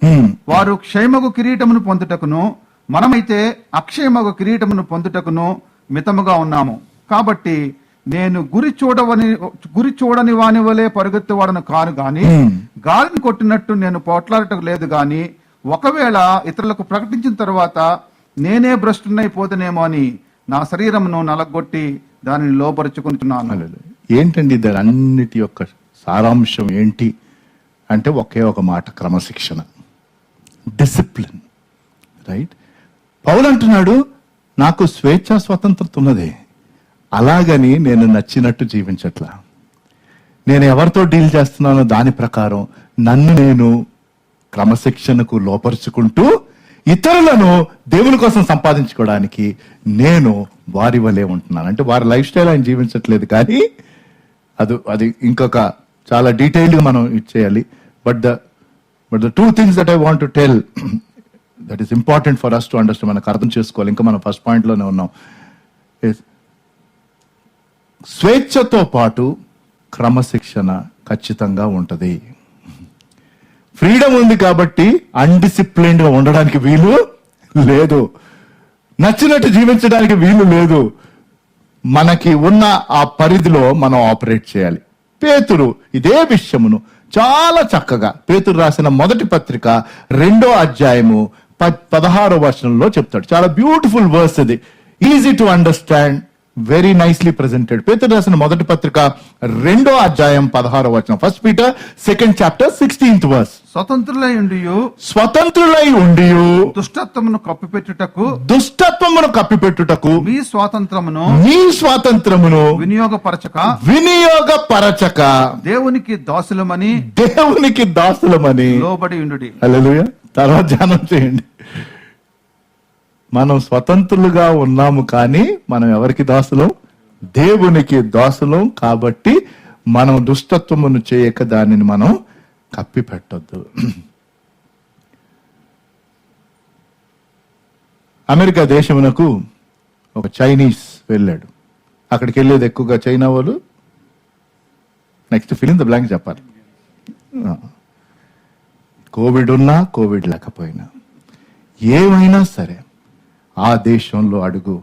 వారు క్షేమగు కిరీటమును పొందుటకును మనమైతే అక్షయమగు కిరీటమును పొందుటకును మితముగా ఉన్నాము. కాబట్టి నేను గురి చూడని వాని వలె పరిగెత్తువాడను కాను గాని గాలిని కొట్టినట్టు నేను పోట్లాడటం లేదు గాని ఒకవేళ ఇతరులకు ప్రకటించిన తర్వాత నేనే భ్రష్టునైపోతునేమో అని నా శరీరమును నలగొట్టి దానిని లోపరుచుకుంటున్నాను. ఏంటండి దాని అన్నిటి యొక్క సారాంశం ఏంటి అంటే ఒకే ఒక మాట, క్రమశిక్షణ, డిసిప్లిన్. రైట్. పౌలు అంటున్నాడు నాకు స్వేచ్ఛ స్వతంత్రత ఉన్నదే, అలాగని నేను నచ్చినట్టు జీవించట్లా. నేను ఎవరితో డీల్ చేస్తున్నానో దాని ప్రకారం నన్ను నేను క్రమశిక్షణకు లోపరుచుకుంటూ ఇతరులను దేవుని కోసం సంపాదించుకోవడానికి నేను వారి వలే ఉంటున్నాను. అంటే వారి లైఫ్ స్టైల్ ఆయన జీవించట్లేదు, కానీ అది ఇంకొక చాలా డీటెయిల్గా మనం ఇచ్చేయాలి. But the 2 things that I want to tell that is important for us to understand, మనకు అర్థం చేసుకోవాలి. ఇంకా మనం ఫస్ట్ పాయింట్ లోనే ఉన్నాం. స్వేచ్ఛతో పాటు క్రమశిక్షణ ఖచ్చితంగా ఉంటది. ఫ్రీడమ్ ఉంది కాబట్టి అన్డిసిప్లైన్డ్ గా ఉండడానికి వీలు లేదు, నచ్చినట్టు జీవించడానికి వీలు లేదు. మనకి ఉన్న ఆ పరిధిలో మనం ఆపరేట్ చేయాలి. పేతురు ఇదే విషయమును చాలా చక్కగా పేతురు రాసిన మొదటి పత్రిక 2వ అధ్యాయము 16వ వచనంలో చెప్తాడు. చాలా బ్యూటిఫుల్ వర్స్ ఇది, easy to understand, very nicely presented. పేతురు రాసిన మొదటి పత్రిక 2వ అధ్యాయం 16వ వచనం. 1 Peter 2nd chapter 16th verse. స్వతంత్రులై ఉండియు దుష్టత్వమును కప్పిపెట్టుటకు మీ స్వాతంత్రమును వినియోగపరచక దేవునికి దాసులమని లోబడి ఉండుడి. హల్లెలూయా. తర్వాత ధ్యానం చేయండి. మనం స్వతంత్రులుగా ఉన్నాము, కానీ మనం ఎవరికి దాసులం? దేవునికి దాసులం. కాబట్టి మనం దుష్టత్వమును చేయక దానిని మనం కప్పి పెట్టొద్దు. అమెరికా దేశమునకు ఒక చైనీస్ వెళ్ళాడు. అక్కడికి వెళ్ళేది ఎక్కువగా చైనా వాళ్ళు. Next fill in the blank చెప్పాలి. కోవిడ్ ఉన్నా కోవిడ్ లేకపోయినా ఏమైనా సరే ఆ దేశంలో అడుగు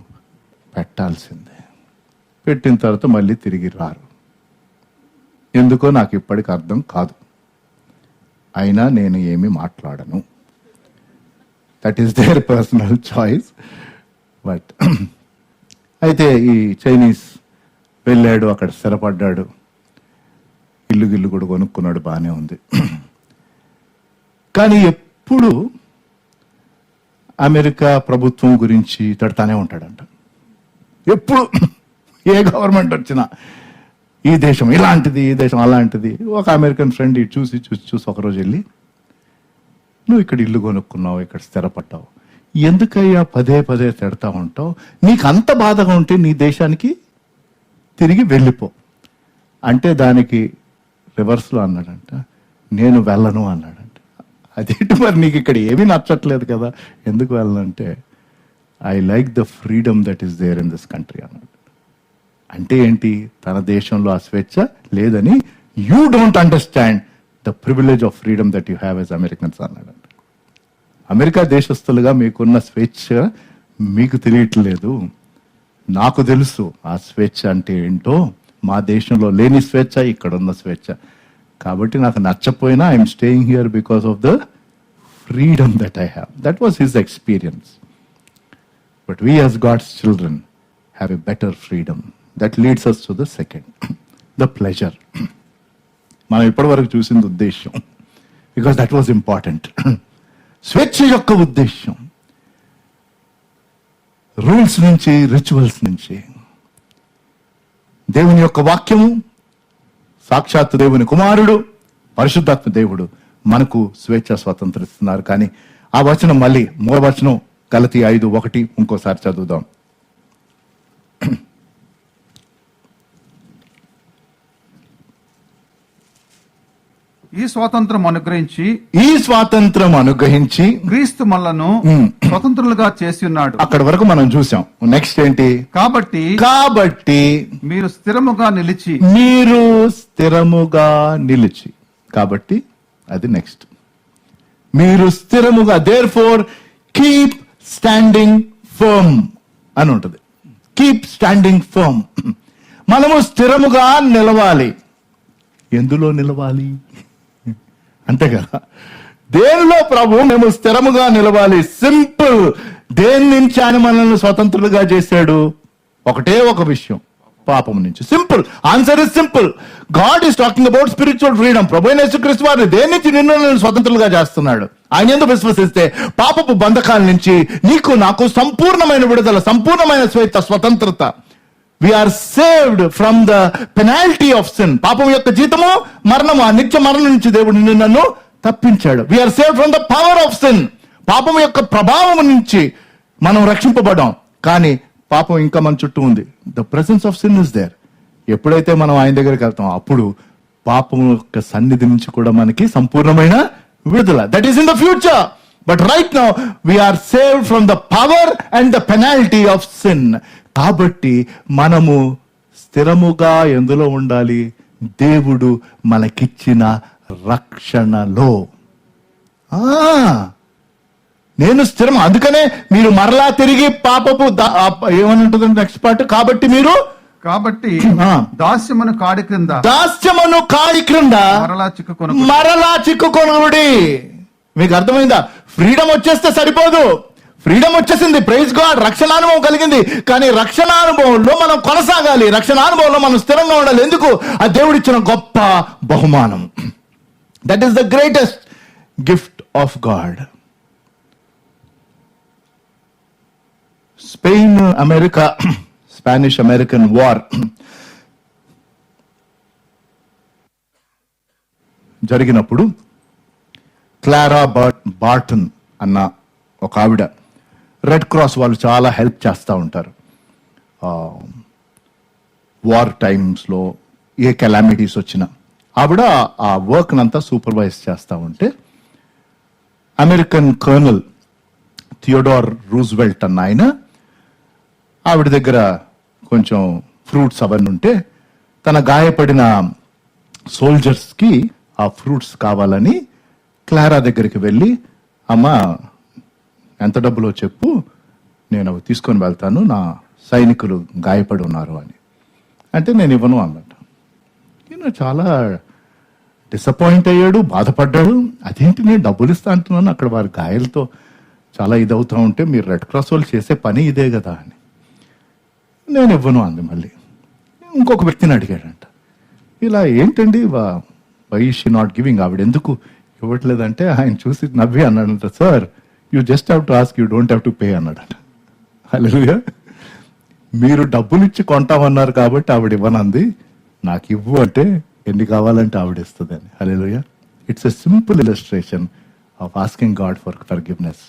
పెట్టాల్సిందే. పెట్టిన తర్వాత మళ్ళీ తిరిగి రారు. ఎందుకో నాకు ఇప్పటికి అర్థం కాదు. అయినా నేను ఏమి మాట్లాడను. That is there personal choice. But అయితే ఈ చైనీస్ వెళ్ళాడు, అక్కడ స్థిరపడ్డాడు. ఇల్లు కూడా కొనుక్కున్నాడు, బాగానే ఉంది. కానీ ఎప్పుడు అమెరికా ప్రభుత్వం గురించి తిడతానే ఉంటాడంట. ఎప్పుడు ఏ గవర్నమెంట్ వచ్చినా ఈ దేశం ఇలాంటిది, ఈ దేశం అలాంటిది. ఒక అమెరికన్ ఫ్రెండ్ చూసి ఒకరోజు వెళ్ళి, నువ్వు ఇక్కడ ఇల్లు కొనుక్కున్నావు, ఇక్కడ స్థిరపడ్డావు, ఎందుకయ్యా పదే తిడతా ఉంటావు? నీకు అంత బాధగా ఉంటే నీ దేశానికి తిరిగి వెళ్ళిపో అంటే దానికి రివర్స్లో అన్నాడంట, నేను వెళ్ళను అన్నాడంట. అదేంటి మరి, నీకు ఇక్కడ ఏమీ నచ్చట్లేదు కదా, ఎందుకు వెళ్ళనంటే I like the freedom that is there in this country అన్నాడు. అంటే ఏంటి, తన దేశంలో ఆ స్వేచ్ఛ లేదని, you don't understand the privilege of freedom that you have as Americans అన్నాడు. అమెరికా దేశస్తులుగా మీకున్న స్వేచ్ఛ మీకు తెలియట్లేదు, నాకు తెలుసు ఆ స్వేచ్ఛ అంటే ఏంటో. మా దేశంలో లేని స్వేచ్ఛ ఇక్కడ ఉన్న స్వేచ్ఛ. కాబట్టి నాకు నచ్చపోయినా I'm staying here because of the freedom that I have. That was his experience. But we as God's children have a better freedom that leads us to the second, the pleasure. మనం ఇప్పటివరకు చూసింది ఉద్దేశం, because that was important. స్వేచ్ఛ యొక్క ఉద్దేశం rules నుంచి, rituals నుంచి. దేవుని యొక్క వాక్యము, సాక్షాత్తు దేవుని కుమారుడు, పరిశుద్ధాత్మ దేవుడు మనకు స్వేచ్ఛ స్వాతంత్రం ఇస్తున్నారు. కానీ ఆ వచనం మళ్ళీ మూల వచనం గలతీ 5:1 ఇంకోసారి చదువుదాం. ఈ స్వాతంత్రం అనుగ్రహించి క్రీస్తు మనలను స్వతంత్రులుగా చేసి ఉన్నాడు. అక్కడ వరకు మనం చూసాం. నెక్స్ట్ ఏంటి? కాబట్టి మీరు స్థిరముగా నిలిచి. కాబట్టి అది నెక్స్ట్. మీరు స్థిరముగా, therefore keep standing firm అని ఉంటుంది. Keep standing firm. మనము స్థిరముగా నిలవాలి. ఎందులో నిలవాలి? అంతే కదా, దేనిలో ప్రభు మేము స్థిరముగా నిలవాలి. సింపుల్. దేని నుంచి ఆయన మనల్ని స్వతంత్రులుగా చేశాడు? ఒకటే ఒక విషయం, పాపం నుంచి. Simple answer is simple. God is talking about spiritual freedom. ప్రభు అయిన యేసుక్రీస్తు వారు దేని నుంచి నిన్ను స్వతంత్రులుగా చేస్తున్నాడు? ఆయన ఎందుకు విశ్వసిస్తే పాపపు బంధకాల నుంచి నీకు నాకు సంపూర్ణమైన విడుదల, సంపూర్ణమైన స్వేచ్ఛ, స్వతంత్రత. We are saved from the penalty of sin. పాపం యొక్క జీతము మరణము. ఆ నిత్య మరణం నుంచి దేవుడు నన్ను తప్పించాడు. We are saved from the power of sin. పాపం యొక్క ప్రభావం నుంచి మనం రక్షింపబడ్డాం. కానీ పాపం ఇంకా మన చుట్టూ ఉంది. The presence of sin is there. ఎప్పుడైతే మనం ఆయన దగ్గరికి వెళ్తాం, అప్పుడు పాపం యొక్క సన్నిధి నుంచి కూడా మనకి సంపూర్ణమైన విడుదల. That is in the future. But right now we're saved from the power and the penalty of sin. కాబట్టి మనము స్థిరముగా ఎందులో ఉండాలి? దేవుడు మనకిచ్చిన రక్షణలో. నేను స్థిరం. అందుకనే మీరు మరలా తిరిగి పాపపు ఏమని ఉంటుంది నెక్స్ట్ పార్ట్? కాబట్టి దాస్యమును కాడి క్రింద మరలా చిక్కుకొనుడి. మీకు అర్థమైందా? ఫ్రీడమ్ వచ్చేస్తే సరిపోదు. ఫ్రీడమ్ వచ్చేసింది, ప్రైజ్ గాడ్, రక్షణానుభవం కలిగింది. కానీ రక్షణానుభవంలో మనం కొనసాగాలి. రక్షణానుభవంలో మనం స్థిరంగా ఉండాలి. ఎందుకు? ఆ దేవుడిచ్చిన గొప్ప బహుమానం. That is the greatest gift of God. Spanish American war జరిగినప్పుడు క్లారా బార్టన్ అన్న ఒక ఆవిడ, రెడ్ క్రాస్ వాళ్ళు చాలా హెల్ప్ చేస్తూ ఉంటారు. వార్ టైమ్స్లో ఏ కెలామిటీస్ వచ్చినా ఆవిడ ఆ వర్క్ అంతా సూపర్వైజ్ చేస్తూ ఉంటే, అమెరికన్ కర్నల్ థియోడోర్ రూజ్వెల్ట్ అన్న ఆయన ఆవిడ దగ్గర కొంచెం ఫ్రూట్స్ అవన్నీ ఉంటే, తన గాయపడిన సోల్జర్స్కి ఆ ఫ్రూట్స్ కావాలని క్లారా దగ్గరికి వెళ్ళి, అమ్మ ఎంత డబ్బులో చెప్పు, నేను అవి తీసుకొని వెళ్తాను, నా సైనికులు గాయపడి ఉన్నారు అని. అంటే నేను ఇవ్వను అన్నట్టు. నేను చాలా డిసప్పాయింట్ అయ్యాడు, బాధపడ్డాడు. అదేంటి నేను డబ్బులు ఇస్తా అంటున్నాను, అక్కడ వారి గాయాలతో చాలా ఇదవుతూ ఉంటే మీరు రెడ్ క్రాస్ వాళ్ళు చేసే పని ఇదే కదా అని. నేను ఇవ్వను అంది. మళ్ళీ ఇంకొక వ్యక్తిని అడిగాడంట, ఇలా ఏంటండి వై షీ నాట్ గివింగ్, ఆవిడ ఎందుకు ఇవ్వట్లేదంటే ఆయన చూసి నవ్వి అన్నాడంట, sir you just have to ask, you don't have to pay అన్నాడట. హల్లెలూయా. మీరు డబ్బులు ఇచ్చి కొంటామన్నారు కాబట్టి ఆవిడ ఇవ్వనంది, నాకు ఇవ్వు అంటే ఎన్ని కావాలంటే ఆవిడ ఇస్తుందని. Hallelujah. It's a simple illustration of asking God for forgiveness.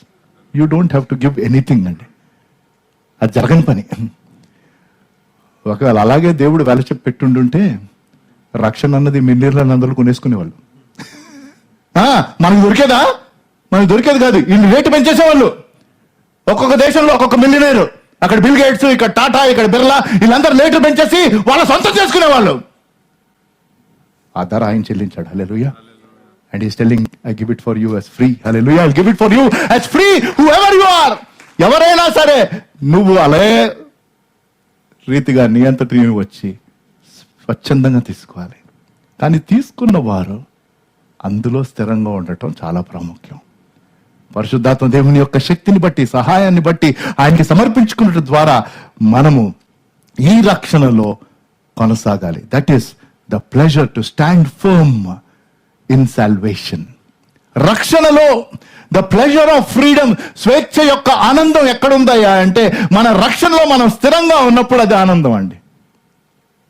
You don't have to give anything అండి, అది జరగని పని. ఒకవేళ అలాగే దేవుడు వెలచెప్పి పెట్టుండుంటే రక్షణ అన్నది మిలియన్ల నందులు కొనేసుకునేవాళ్ళు. మనకు దొరికేదా? మనకు దొరికేది కాదు, వీళ్ళు రేటు పెంచేసేవాళ్ళు. ఒక్కొక్క దేశంలో ఒక్కొక్క మిలియనీరు, అక్కడ బిల్ గేట్స్, ఇక్కడ టాటా, ఇక్కడ బిర్లా, వీళ్ళందరూ రేట్లు పెంచేసి వాళ్ళ సొంతం చేసుకునేవాళ్ళు. ఆ ధర ఆయన చెల్లించాడు. Hallelujah. And is telling, I give it for you as free. Hallelujah. I give it for you as free whoever you are. ఎవరైనా సరే నువ్వు అలే రీతిగా నీ అంతటి నీవు వచ్చి స్వచ్ఛందంగా తీసుకోవాలి. కానీ తీసుకున్న వారు అందులో స్థిరంగా ఉండటం చాలా ప్రాముఖ్యం. పరిశుద్ధాత్మ దేవుని యొక్క శక్తిని బట్టి, సహాయాన్ని బట్టి ఆయనకి సమర్పించుకున్న ద్వారా మనము ఈ రక్షణలో కొనసాగాలి. That is the pleasure to stand firm in salvation. రక్షణలో ద ప్లెజర్ ఆఫ్ ఫ్రీడమ్, స్వేచ్ఛ యొక్క ఆనందం ఎక్కడుందయ్యా అంటే మన రక్షణలో మనం స్థిరంగా ఉన్నప్పుడు అది ఆనందం అండి.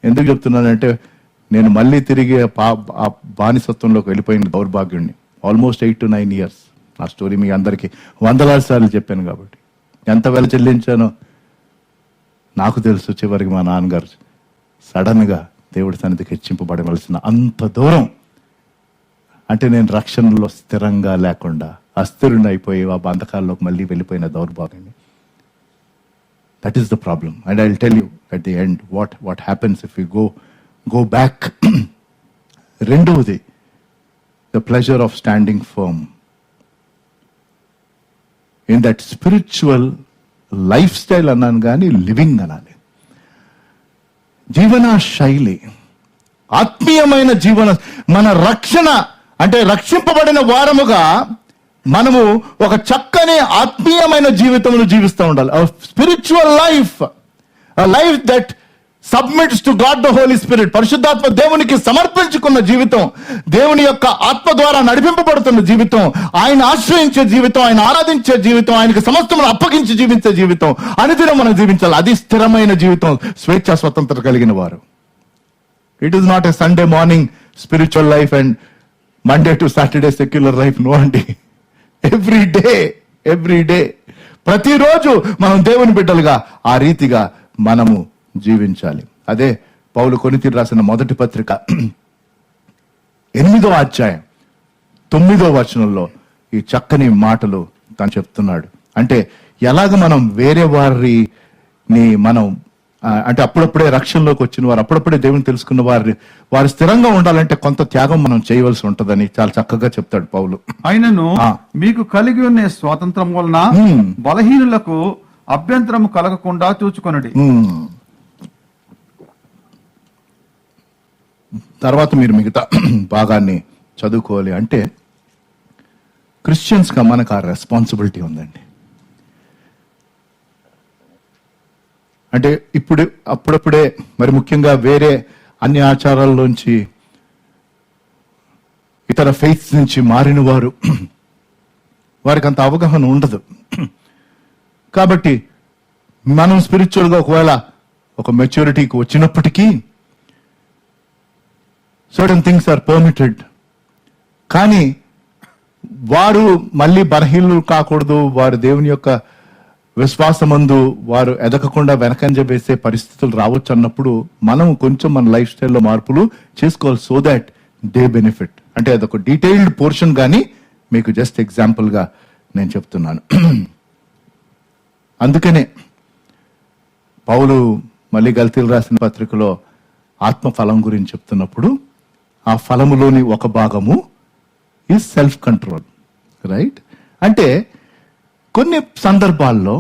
ఎందుకు చెప్తున్నానంటే నేను మళ్ళీ తిరిగి ఆ బానిసత్వంలోకి వెళ్ళిపోయిన దౌర్భాగ్యుడిని. Almost 8 to 9 years. నా స్టోరీ మీ అందరికీ వందలాది సార్లు చెప్పాను కాబట్టి ఎంత వెల చెల్లించానో నాకు తెలుసు. చివరికి మా నాన్నగారు సడన్ గా దేవుడి సన్నిధికి హెచ్చింపబడవలసిన అంత దూరం, అంటే నేను రక్షణలో స్థిరంగా లేకుండా అస్థిరుని అయిపోయి ఆ బంధకాల్లోకి మళ్ళీ వెళ్ళిపోయిన దౌర్భాగ్యాన్ని. That is the problem. And I will tell you at the end what happens if you go back. రెండవది, the pleasure of standing firm in that spiritual life style అన్నాను కానీ లివింగ్ అనాలి. జీవన శైలి, ఆత్మీయమైన జీవన, మన రక్షణ అంటే రక్షింపబడిన వారముగా మనము ఒక చక్కని ఆత్మీయమైన జీవితమును జీవిస్తూ ఉండాలి. Spiritual life, life that submits to God the Holi spirit. పరిశుద్ధాత్మ దేవునికి సమర్పించుకున్న జీవితం, దేవుని యొక్క ఆత్మ ద్వారా నడిపింపబడుతున్న జీవితం, ఆయన ఆశ్రయించే జీవితం, ఆయన ఆరాధించే జీవితం, ఆయనకి సమస్తమును అప్పగించి జీవించే జీవితం అనుదినం మనం జీవించాలి. అది స్థిరమైన జీవితం, స్వేచ్ఛ స్వతంత్రత కలిగిన వారు. It is not a Sunday morning spiritual life and Monday to Saturday secular life. No అండి. ఎవ్రీ డే ప్రతిరోజు మనం దేవుని బిడ్డలుగా ఆ రీతిగా మనము జీవించాలి. అదే పౌలు కొరింథీయులకు రాసిన మొదటి పత్రిక 8వ అధ్యాయం 9వ వచనంలో ఈ చక్కని మాటలు తను చెప్తున్నాడు. అంటే ఎలాగ మనం వేరే వారిని మనం అంటే అప్పుడప్పుడే రక్షణలోకి వచ్చిన వారు, అప్పుడప్పుడే దేవుని తెలుసుకున్న వారు స్థిరంగా ఉండాలంటే కొంత త్యాగం మనం చేయవలసి ఉంటదని చాలా చక్కగా చెప్తాడు పౌలు. ఆయనను మీకు కలిగి ఉన్న స్వాతంత్రం వలన బలహీనులకు అభ్యంతరము కలగకుండా చూచుకొనుడి. తర్వాత మీరు మిగతా భాగాన్ని చదువుకోవాలి. అంటే క్రిస్టియన్స్ గా మనకు ఆ రెస్పాన్సిబిలిటీ ఉందండి. అంటే అప్పుడప్పుడే మరి ముఖ్యంగా వేరే అన్ని ఆచారాల్లోంచి, ఇతర ఫెయిత్స్ నుంచి మారిన వారికి అంత అవగాహన ఉండదు. కాబట్టి మనం స్పిరిచువల్ గా ఒకవేళ ఒక మెచ్యూరిటీకి వచ్చినప్పటికీ సర్టన్ థింగ్స్ ఆర్ పర్మిటెడ్. కానీ వారు మళ్ళీ బలహీనులు కాకూడదు, వారు దేవుని యొక్క విశ్వాసమందు వారు ఎదగకుండా వెనకంజ వేసే పరిస్థితులు రావచ్చు అన్నప్పుడు మనం కొంచెం మన లైఫ్ స్టైల్లో మార్పులు చేసుకోవాలి. So that they benefit. అంటే అదొక డీటెయిల్డ్ పోర్షన్, కానీ మీకు జస్ట్ ఎగ్జాంపుల్ గా నేను చెప్తున్నాను. అందుకనే పౌలు మళ్ళీ గల్తీలు రాసిన పత్రికలో ఆత్మ ఫలం గురించి చెప్తున్నప్పుడు ఆ ఫలములోని ఒక భాగము ఈ సెల్ఫ్ కంట్రోల్. రైట్? అంటే కొన్ని సందర్భాల్లో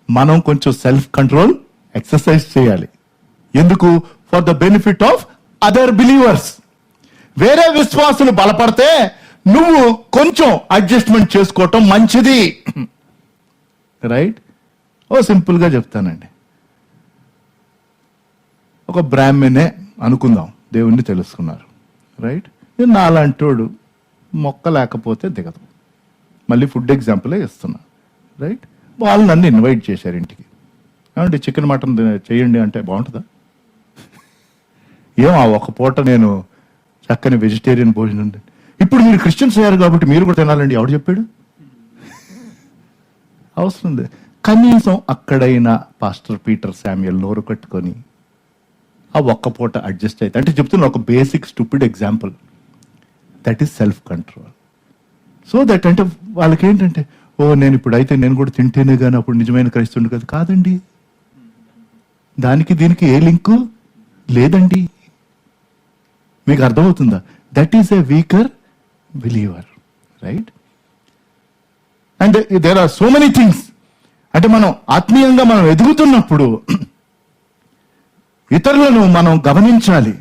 మనం కొంచెం సెల్ఫ్ కంట్రోల్ ఎక్సర్సైజ్ చేయాలి. ఎందుకు? For the benefit of other believers. వేరే విశ్వాసులు బలపడితే నువ్వు కొంచెం అడ్జస్ట్మెంట్ చేసుకోవటం మంచిది. రైట్? సింపుల్ గా చెప్తానండి. ఒక బ్రాహ్మణే అనుకుందాం, దేవుణ్ణి తెలుసుకున్నారు. రైట్? నాలాంటోడు మొక్క లేకపోతే దిగదు. మళ్ళీ ఫుడ్ ఎగ్జాంపులే ఇస్తున్నా. రైట్? వాళ్ళు నన్ను ఇన్వైట్ చేశారు ఇంటికి. ఏమంటే చికెన్ మటన్ చేయండి అంటే బాగుంటుందా? ఏం ఆ ఒక పూట నేను చక్కని వెజిటేరియన్ భోజనం. ఇప్పుడు మీరు క్రిస్టియన్స్ అయ్యారు కాబట్టి మీరు కూడా తినాలండి. ఎవడు చెప్పాడు? అవసరం లేదు. కనీసం అక్కడైనా పాస్టర్ పీటర్ శామ్యుయల్ నోరు కట్టుకొని ఆ ఒక్క పూట అడ్జస్ట్ అయితే, అంటే చెప్తున్నా ఒక basic stupid example. That is self control. So that అంటే వాళ్ళకి ఏంటంటే, నేను ఇప్పుడు అయితే నేను కూడా తింటేనే కానీ అప్పుడు నిజమైన క్రైస్తవుడు కదా. కాదండి, దానికి దీనికి ఏ లింకు లేదండి. మీకు అర్థమవుతుందా? That is a weaker believer. Right? And there are so many things. అంటే మనం ఆత్మీయంగా మనం ఎదుగుతున్నప్పుడు ఇతరులను మనం గమనించాలి.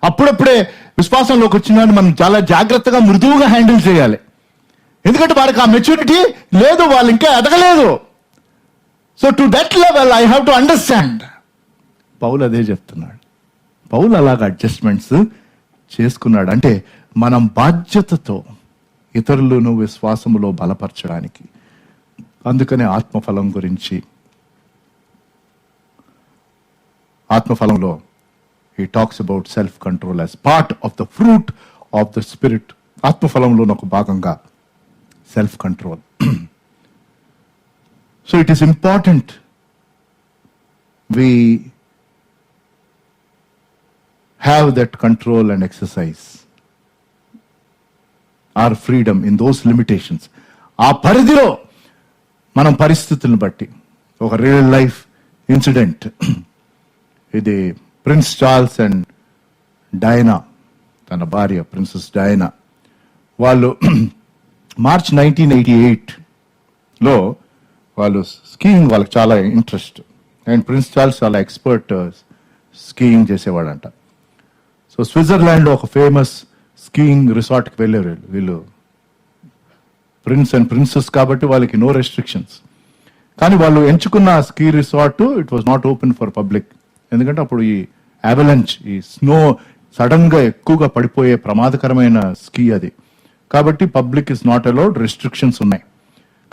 అప్పుడప్పుడే విశ్వాసంలోకి వచ్చిన మనం చాలా జాగ్రత్తగా మృదువుగా హ్యాండిల్ చేయాలి. ఎందుకంటే వారికి ఆ మెచ్యూరిటీ లేదు, వాళ్ళు ఇంకా ఎదగలేదు. So to that level I have to understand. పౌలు అదే చెప్తున్నాడు. పౌలు అలాగ అడ్జస్ట్మెంట్స్ చేసుకున్నాడు. అంటే మనం బాధ్యతతో ఇతరులను విశ్వాసములో బలపరచడానికి. అందుకనే ఆత్మఫలంలో he talks about self control as part of the fruit of the spirit. ఆత్మఫలంలో ఒక భాగంగా self control. So it is important we have that control and exercise our freedom in those limitations. ఆ పరిధిలో మనం పరిస్థితులను బట్టి ఒక రియల్ లైఫ్ ఇన్సిడెంట్. ఇది prince Charles and Diana, తన భార్య ప్రిన్సెస్ డయానా, వాళ్ళు మార్చ్ 1988లో వాళ్ళు స్కీయింగ్, వాళ్ళకి చాలా ఇంట్రెస్ట్. అండ్ ప్రిన్స్ చార్ల్స్ చాలా ఎక్స్పర్ట్ స్కీయింగ్ చేసేవాడంట. సో స్విట్జర్లాండ్లో ఒక ఫేమస్ స్కీయింగ్ రిసార్ట్కి వెళ్ళారు వీళ్ళు. ప్రిన్స్ అండ్ ప్రిన్సెస్ కాబట్టి వాళ్ళకి నో రెస్ట్రిక్షన్స్. కానీ వాళ్ళు ఎంచుకున్న ski resort it was not open for public. ఎందుకంటే అప్పుడు ఈ అవలంచ్, ఈ స్నో సడన్ గా ఎక్కువగా పడిపోయే ప్రమాదకరమైన స్కీ అది. కాబట్టి public is not allowed, restrictions ఉన్నాయి.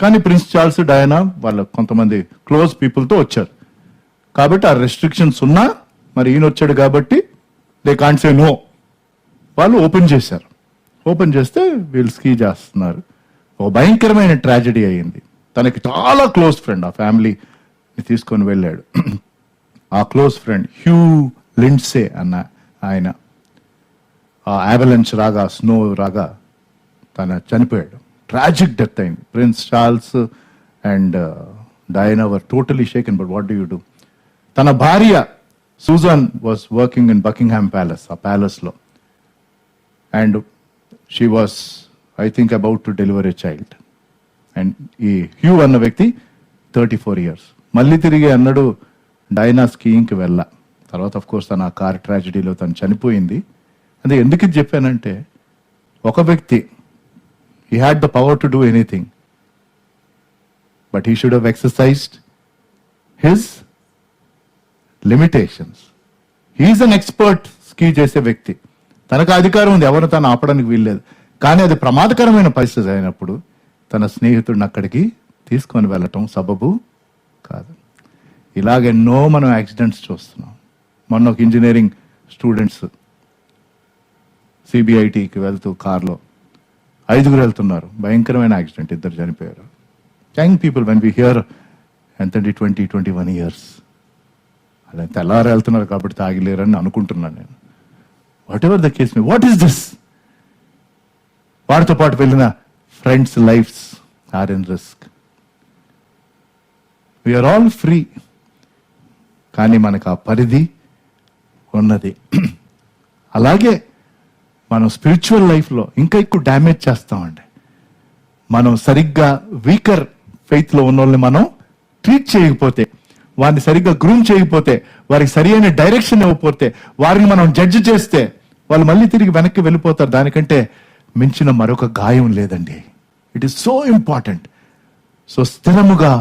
కానీ ప్రిన్స్ చార్ల్స్ డయానా వాళ్ళ కొంతమంది క్లోజ్ పీపుల్తో వచ్చారు. కాబట్టి ఆ రెస్ట్రిక్షన్స్ ఉన్నా మరి ఈయన వచ్చాడు కాబట్టి దే కాంట్ సే నో. వాళ్ళు ఓపెన్ చేశారు. ఓపెన్ చేస్తే వీళ్ళు స్కీ చేస్తున్నారు. ఒక భయంకరమైన ట్రాజడీ అయ్యింది. తనకి చాలా క్లోజ్ ఫ్రెండ్ ఆ ఫ్యామిలీని తీసుకొని వెళ్ళాడు. ఆ క్లోజ్ ఫ్రెండ్ హ్యూ లిండ్సే అన్న ఆయన ఆ అవలంచ్ రాగా, స్నో రాగా తన చనిపోయాడు. ట్రాజిక్ డెత్ అయింది. Prince Charles and Diana were totally shaken. But what do you do? తన భార్య Susan was working in Buckingham Palace, ఆ ప్యాలెస్లో. And she was I think about to deliver a child. And ఈ Hugh అన్న వ్యక్తి 34 years. మళ్ళీ తిరిగి అన్నాడు డైనా స్కీయింగ్కి వెళ్ళా. తర్వాత ఆఫ్ కోర్స్ తన ఆ కార్ ట్రాజడీలో తను చనిపోయింది. అదే ఎందుకు ఇది చెప్పానంటే, ఒక వ్యక్తి he had the power to do anything, but he should have exercised his limitations. He is an expert ski చేసే వ్యక్తి. తనకు అధికారం ఉంది, ఎవరు తను ఆపడానికి వీల్లేదు. కానీ అది ప్రమాదకరమైన పరిస్థితి అయినప్పుడు తన స్నేహితుడిని అక్కడికి తీసుకొని వెళ్ళటం సబబు కాదు. ఇలాగెన్నో మనం యాక్సిడెంట్స్ చూస్తున్నాం. మొన్న ఒక ఇంజనీరింగ్ స్టూడెంట్స్ సిబిఐటికి వెళ్తూ కార్లో 5 వెళ్తున్నారు. భయంకరమైన యాక్సిడెంట్, 2 చనిపోయారు. Young people when we hear ఎంతండి 20-21 years. అలా తెల్లారు వెళ్తున్నారు కాబట్టి తాగిలేరని అనుకుంటున్నాను నేను. Whatever the case may, what is this? వారితో పాటు వెళ్ళిన friends lives are in risk. We're all free, కానీ మనకు ఆ పరిధి ఉన్నది. అలాగే మనం స్పిరిచువల్ లైఫ్లో ఇంకా ఎక్కువ డ్యామేజ్ చేస్తామండి. మనం సరిగ్గా వీకర్ ఫెయిత్లో ఉన్న వాళ్ళని మనం ట్రీట్ చేయకపోతే, వారిని సరిగ్గా గ్రూమ్ చేయకపోతే, వారికి సరి అయిన డైరెక్షన్ ఇవ్వకపోతే, వారిని మనం జడ్జి చేస్తే వాళ్ళు మళ్ళీ తిరిగి వెనక్కి వెళ్ళిపోతారు. దానికంటే మించిన మరొక గాయం లేదండి. It is so important. So స్థిరముగా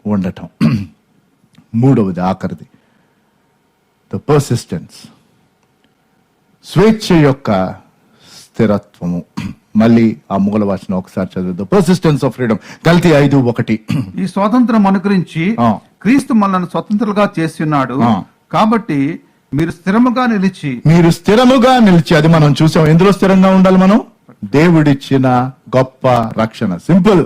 ఉండటం. మూడవది, ఆఖరిది, ద పర్సిస్టెన్స్. స్వేచ్ఛ యొక్క స్థిరత్వము. మళ్ళీ ఆ మూల వచనం ఒకసారి చదువుదాం. పర్సిస్టెన్స్ ఆఫ్ ఫ్రీడమ్, గల్తీ 5:1. ఈ స్వాతంత్రం అనుగ్రహించి ఆ. క్రీస్తు మనల్ని స్వతంత్రులుగా చేసి ఉన్నాడు. ఆ. కాబట్టి మీరు స్థిరముగా నిలిచి మీరు స్థిరముగా నిలిచి, అది మనం చూసాం. ఎందులో స్థిరంగా ఉండాలి మనం? దేవుడిచ్చిన గొప్ప రక్షణ. సింపుల్.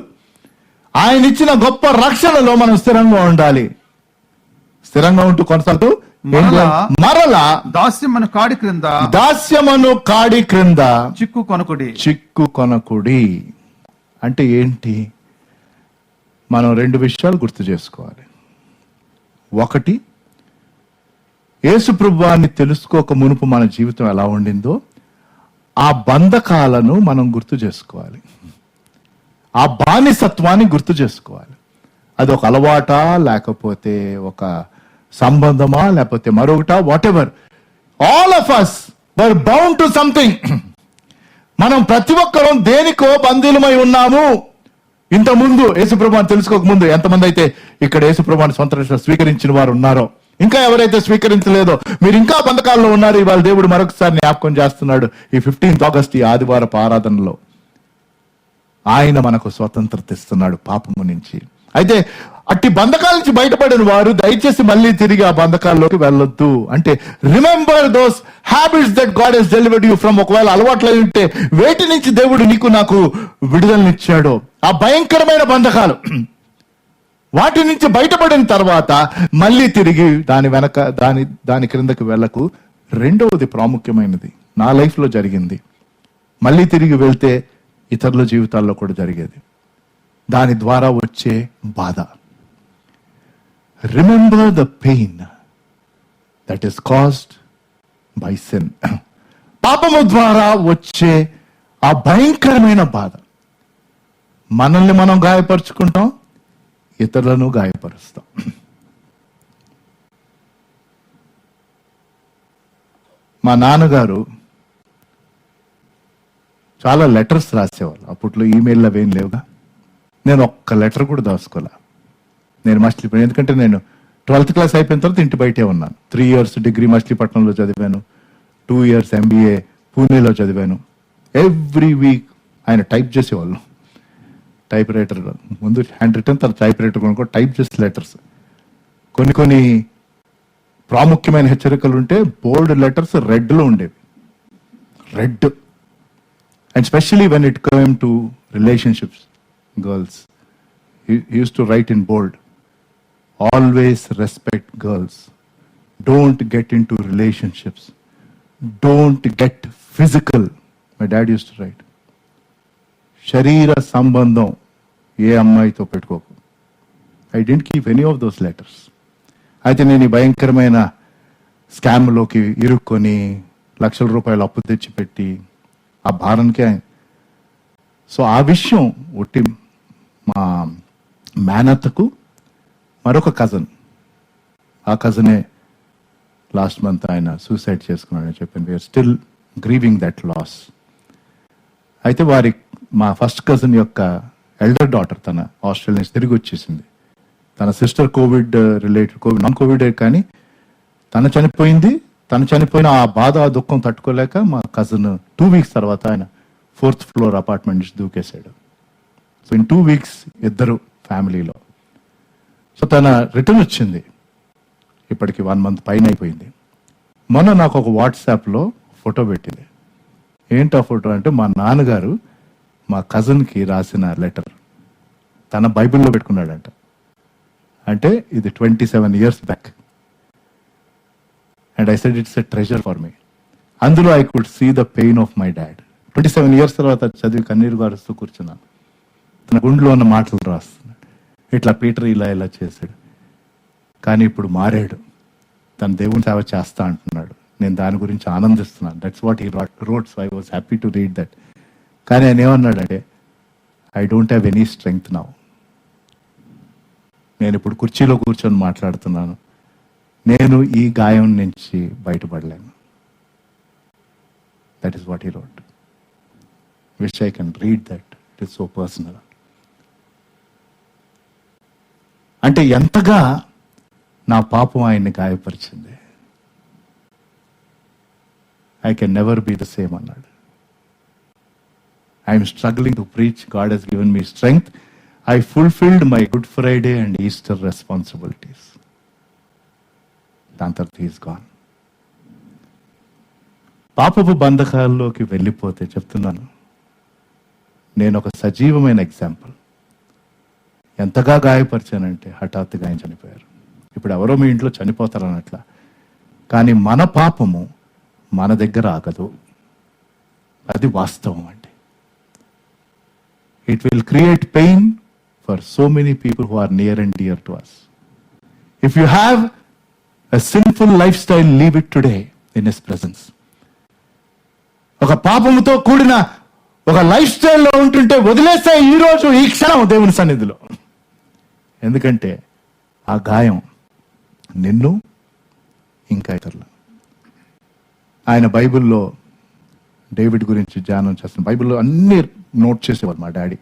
ఆయన ఇచ్చిన గొప్ప రక్షణలో మనం స్థిరంగా ఉండాలి. స్థిరంగా ఉంటూ కొనసాగుతూ మరలా దాస్యమను కాడి క్రింద దాస్యమను కాడి క్రింద చిక్కు కొనుకుడి. చిక్కు కొనకుడి. అంటే ఏంటి? మనం 2 విషయాలు గుర్తు చేసుకోవాలి. ఒకటి, యేసు ప్రభువాన్ని తెలుసుకోక మునుపు మన జీవితం ఎలా ఉండిందో ఆ బంధకాలను మనం గుర్తు చేసుకోవాలి. ఆ బానిసత్వాన్ని గుర్తు చేసుకోవాలి. అది ఒక అలవాటా, లేకపోతే ఒక సంబంధమా, లేకపోతే మరొకటా, whatever. All of us were bound to something. మనం ప్రతి ఒక్కరం దేనికో బందీలమై ఉన్నాము. ఇంతకుముందు యేసుప్రభువుని తెలుసుకోక ముందు ఎంతమంది అయితే ఇక్కడ యేసుప్రభువుని సొంత రక్షణ స్వీకరించిన వారు ఉన్నారో, ఇంకా ఎవరైతే స్వీకరించలేదో మీరు ఇంకా బంధకాల్లో ఉన్నారు. ఇవాళ దేవుడు మరొకసారి జ్ఞాపకం చేస్తున్నాడు. ఈ 15th ఆగస్ట్ ఈ ఆదివారపు ఆరాధనలో ఆయన మనకు స్వతంత్రత ఇస్తున్నాడు పాపము నుంచి. అయితే అట్టి బంధకాల నుంచి బయటపడిన వారు దయచేసి మళ్ళీ తిరిగి ఆ బంధకాల్లోకి వెళ్ళొద్దు. అంటే remember those habits that God he's delivered you from. ఒకవేళ అలవాట్లు అయి ఉంటే వేటి నుంచి దేవుడు నీకు నాకు విడుదలనిచ్చాడో ఆ భయంకరమైన బంధకాలు, వాటి నుంచి బయటపడిన తర్వాత మళ్ళీ తిరిగి దాని వెనక దాని క్రిందకి వెళ్ళకు. రెండవది ప్రాముఖ్యమైనది నా లైఫ్ లో జరిగింది. మళ్ళీ తిరిగి వెళ్తే ఇతరుల జీవితాల్లో కూడా జరిగేది. దాని ద్వారా వచ్చే బాధ. Remember the pain that is caused by sin. పాపము ద్వారా వచ్చే ఆ భయంకరమైన బాధ. మనల్ని మనం గాయపరుచుకుంటాం, ఇతరులను గాయపరుస్తాం. మా నాన్నగారు చాలా లెటర్స్ రాసేవాళ్ళు. అప్పట్లో ఈమెయిల్ అవేం లేవుగా. నేను ఒక్క లెటర్ కూడా దాచుకోలే. నేను మచిలీపట్నం, ఎందుకంటే నేను 12th క్లాస్ అయిపోయిన తర్వాత ఇంటి బయటే ఉన్నాను. 3 years డిగ్రీ మచిలీపట్నంలో చదివాను. 2 years MBA పూణేలో చదివాను. ఎవ్రీ వీక్ ఆయన టైప్ చేసేవాళ్ళు. టైప్ రైటర్, ముందు హ్యాండ్ రిటర్న్, తర్వాత టైప్ రైటర్ కొనుక్కో, టైప్ చేసే లెటర్స్. కొన్ని ప్రాముఖ్యమైన హెచ్చరికలు ఉంటే బోల్డ్ లెటర్స్ రెడ్లో ఉండేవి. Red. And specially when it come to relationships, girls, he used to write in bold, always respect girls, don't get into relationships, don't get physical. My dad used to write, శరీర సంబంధం ఏ అమ్మాయితో పెట్టుకోకు. I didn't keep any of those letters. అయితే నేను ఈ భయంకరమైన స్కామ్లోకి ఇరుక్కొని లక్షల రూపాయలు అప్పు తెచ్చిపెట్టి ఆ భారానికి. సో ఆ విషయం ఒట్టి మా మేనత్తకు మరొక కజన్, ఆ కజనే లాస్ట్ మంత్ ఆయన సూసైడ్ చేసుకున్నాడని చెప్పింది. We're still grieving that loss. అయితే మా ఫస్ట్ కజన్ యొక్క ఎల్డర్ డాటర్ తన ఆస్ట్రేలియా నుంచి తిరిగి వచ్చేసింది. తన సిస్టర్ కోవిడ్ నాన్ కోవిడ్ కానీ తను చనిపోయింది. తను చనిపోయిన ఆ బాధ, ఆ దుఃఖం తట్టుకోలేక మా కజన్ 2 weeks తర్వాత ఆయన 4th floor అపార్ట్మెంట్ నుంచి దూకేశాడు. సో ఇన్ 2 weeks ఇద్దరు ఫ్యామిలీలో. సో తన రిటర్న్ వచ్చింది. ఇప్పటికి 1 month పైన అయిపోయింది. మొన్న నాకు ఒక వాట్సాప్లో ఫోటో పెట్టింది. ఏంటి ఆ ఫోటో అంటే మా నాన్నగారు మా కజన్కి రాసిన లెటర్ తన బైబిల్లో పెట్టుకున్నాడంట. అంటే ఇది 27 years back. And I said it's a treasure for me. అందులో I could see the pain of my dad. 27 years తర్వాత చదివి కన్నీరు గారుస్తూ కూర్చున్నాను. తన గుండెలో ఉన్న మాటలు రాస్తున్నాడు. ఇట్లా పీటర్ ఇలా చేశాడు, కానీ ఇప్పుడు మారాడు, తన దేవుని సేవ చేస్తా అంటున్నాడు. నేను దాని గురించి ఆనందిస్తున్నాను. That's what he wrote. So I was happy to read that. కానీ ఆయన ఏమన్నాడంటే, I don't have any strength now. నేను ఇప్పుడు కుర్చీలో కూర్చొని మాట్లాడుతున్నాను. నేను ఈ గాయం నుంచి బయటపడలేను. That is what he wrote. Wish I can read that. It is so personal. అంటే ఎంతగా నా పాపం ఆయన్ని గాయపరిచింది. I can never be the same అన్నాడు. I'm struggling to preach, God he's given me strength, I fulfilled my good Friday and Easter responsibilities. దాని తర్వాత he's gone. పాపపు బంధకాల్లోకి వెళ్ళిపోతే చెప్తున్నాను, నేను ఒక సజీవమైన ఎగ్జాంపుల్. ఎంతగా గాయపరిచానంటే హఠాత్తుగా ఆయన చనిపోయారు. ఇప్పుడు ఎవరో మీ ఇంట్లో చనిపోతారు అన్నట్ల, కానీ మన పాపము మన దగ్గర ఆగదు. అది వాస్తవం అండి. It will create pain for so many people who are near and dear to us. If you have a sinful lifestyle, leave it today in his presence. ఒక పాపముతో కూడిన ఒక లైఫ్ స్టైల్లో ఉంటుంటే వదిలేస్తే ఈ రోజు ఈ క్షణం దేవుని సన్నిధిలో. ఎందుకంటే ఆ గాయం నిన్ను ఇంకా ఇతరులు. ఆయన బైబిల్లో డేవిడ్ గురించి ధ్యానం చేస్తున్న, బైబిల్లో అన్ని నోట్ చేసేవారు మా daddy.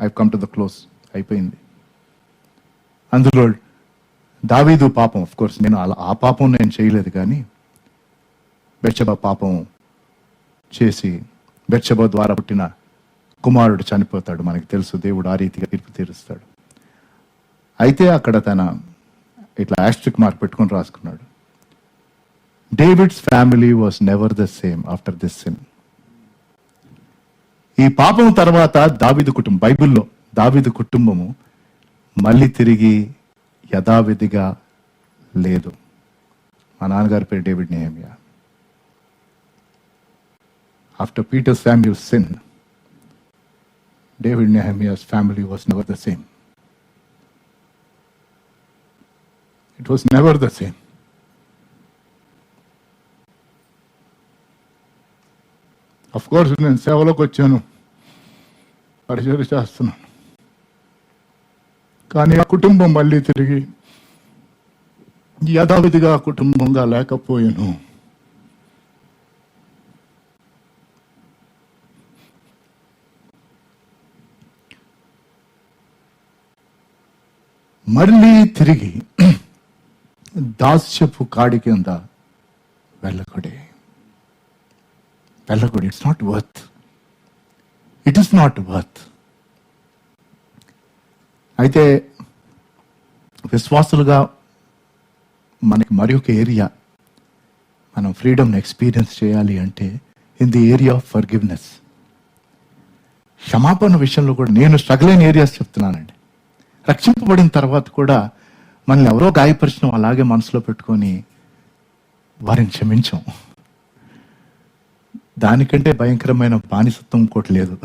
I come to the close, అయిపోయింది. అందులో దావీదు పాపం, ఆఫ్ కోర్స్ నేను ఆ పాపం నేను చేయలేదు, కానీ బెత్షెబా పాపం చేసి బెత్షెబా ద్వారా పుట్టిన కుమారుడు చనిపోతాడు. మనకి తెలుసు, దేవుడు ఆ రీతిగా తీర్పు తీరుస్తాడు. అయితే అక్కడ తన ఇట్లా ఆస్ట్రిక్ మార్క్ పెట్టుకొని రాసుకున్నాడు, David's family was never the same after this sin. ఈ పాపం తర్వాత దావీదు కుటుంబం, బైబిల్లో దావీదు కుటుంబము మళ్ళీ తిరిగి యథావిధిగా లేదు. మా నాన్నగారి పేరు David Nehemiah. After Peter Samuel's sin, David Nehemiah's family was never the same. It was never the same. Of course, నేను సేవలోకి వచ్చాను, పరిచయం చేస్తున్నాను, కానీ ఆ కుటుంబం మళ్ళీ తిరిగి యథావిధిగా కుటుంబంగా లేకపోయాను. మళ్ళీ తిరిగి దాస్యపు కాడి కింద వెళ్ళకూడే. It's not worth. It is not worth. అయితే విశ్వాసులుగా మనకి మరి ఒక ఏరియా మనం ఫ్రీడమ్ని ఎక్స్పీరియన్స్ చేయాలి అంటే in the area of forgiveness. క్షమాపణ విషయంలో కూడా నేను స్ట్రగుల్ అయిన ఏరియాస్ చెప్తున్నానండి. రక్షింపబడిన తర్వాత కూడా మనల్ని ఎవరో గాయపరిచడం అలాగే మనసులో పెట్టుకొని వారిని క్షమించం. దానికంటే భయంకరమైన బానిసత్వం ఇంకోటి లేదు.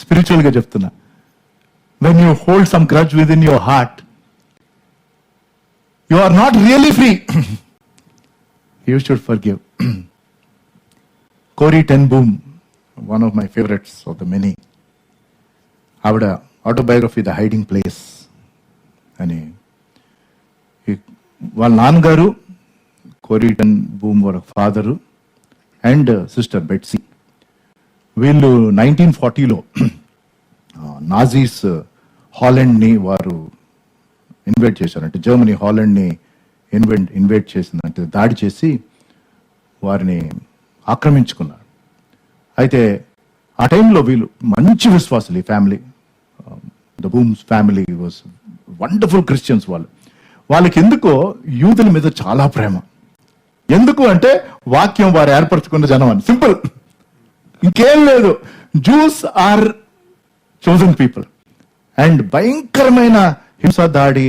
స్పిరిచువల్గా చెప్తున్నా, when you hold some grudge within your heart, you are not really free. You should forgive. Corrie ten Boom, one of my favourites of the many, ఆవిడ ఆటోబయోగ్రఫీ ద హైడింగ్ ప్లేస్ అని, వాళ్ళ నాన్నగారు Corrie ten Boom వాళ్ళ father and sister Betsie, వీళ్ళు 1940లో Nazis హాలండ్ని వారు invite చేశారు. అంటే జర్మనీ హాలండ్ని ఇన్వైట్ చేసిందంటే దాడి చేసి వారిని ఆక్రమించుకున్నారు. అయితే ఆ టైంలో వీళ్ళు మంచి విశ్వాసులు, ఈ family, the బూమ్స్ family was wonderful Christians. వాళ్ళకి ఎందుకో యూదుల మీద చాలా ప్రేమ. ఎందుకు అంటే వాక్యం వారు ఏర్పరచుకున్న జనం అని, సింపుల్, ఇంకేం లేదు. Jews are chosen people. And భయంకరమైన హింస దాడి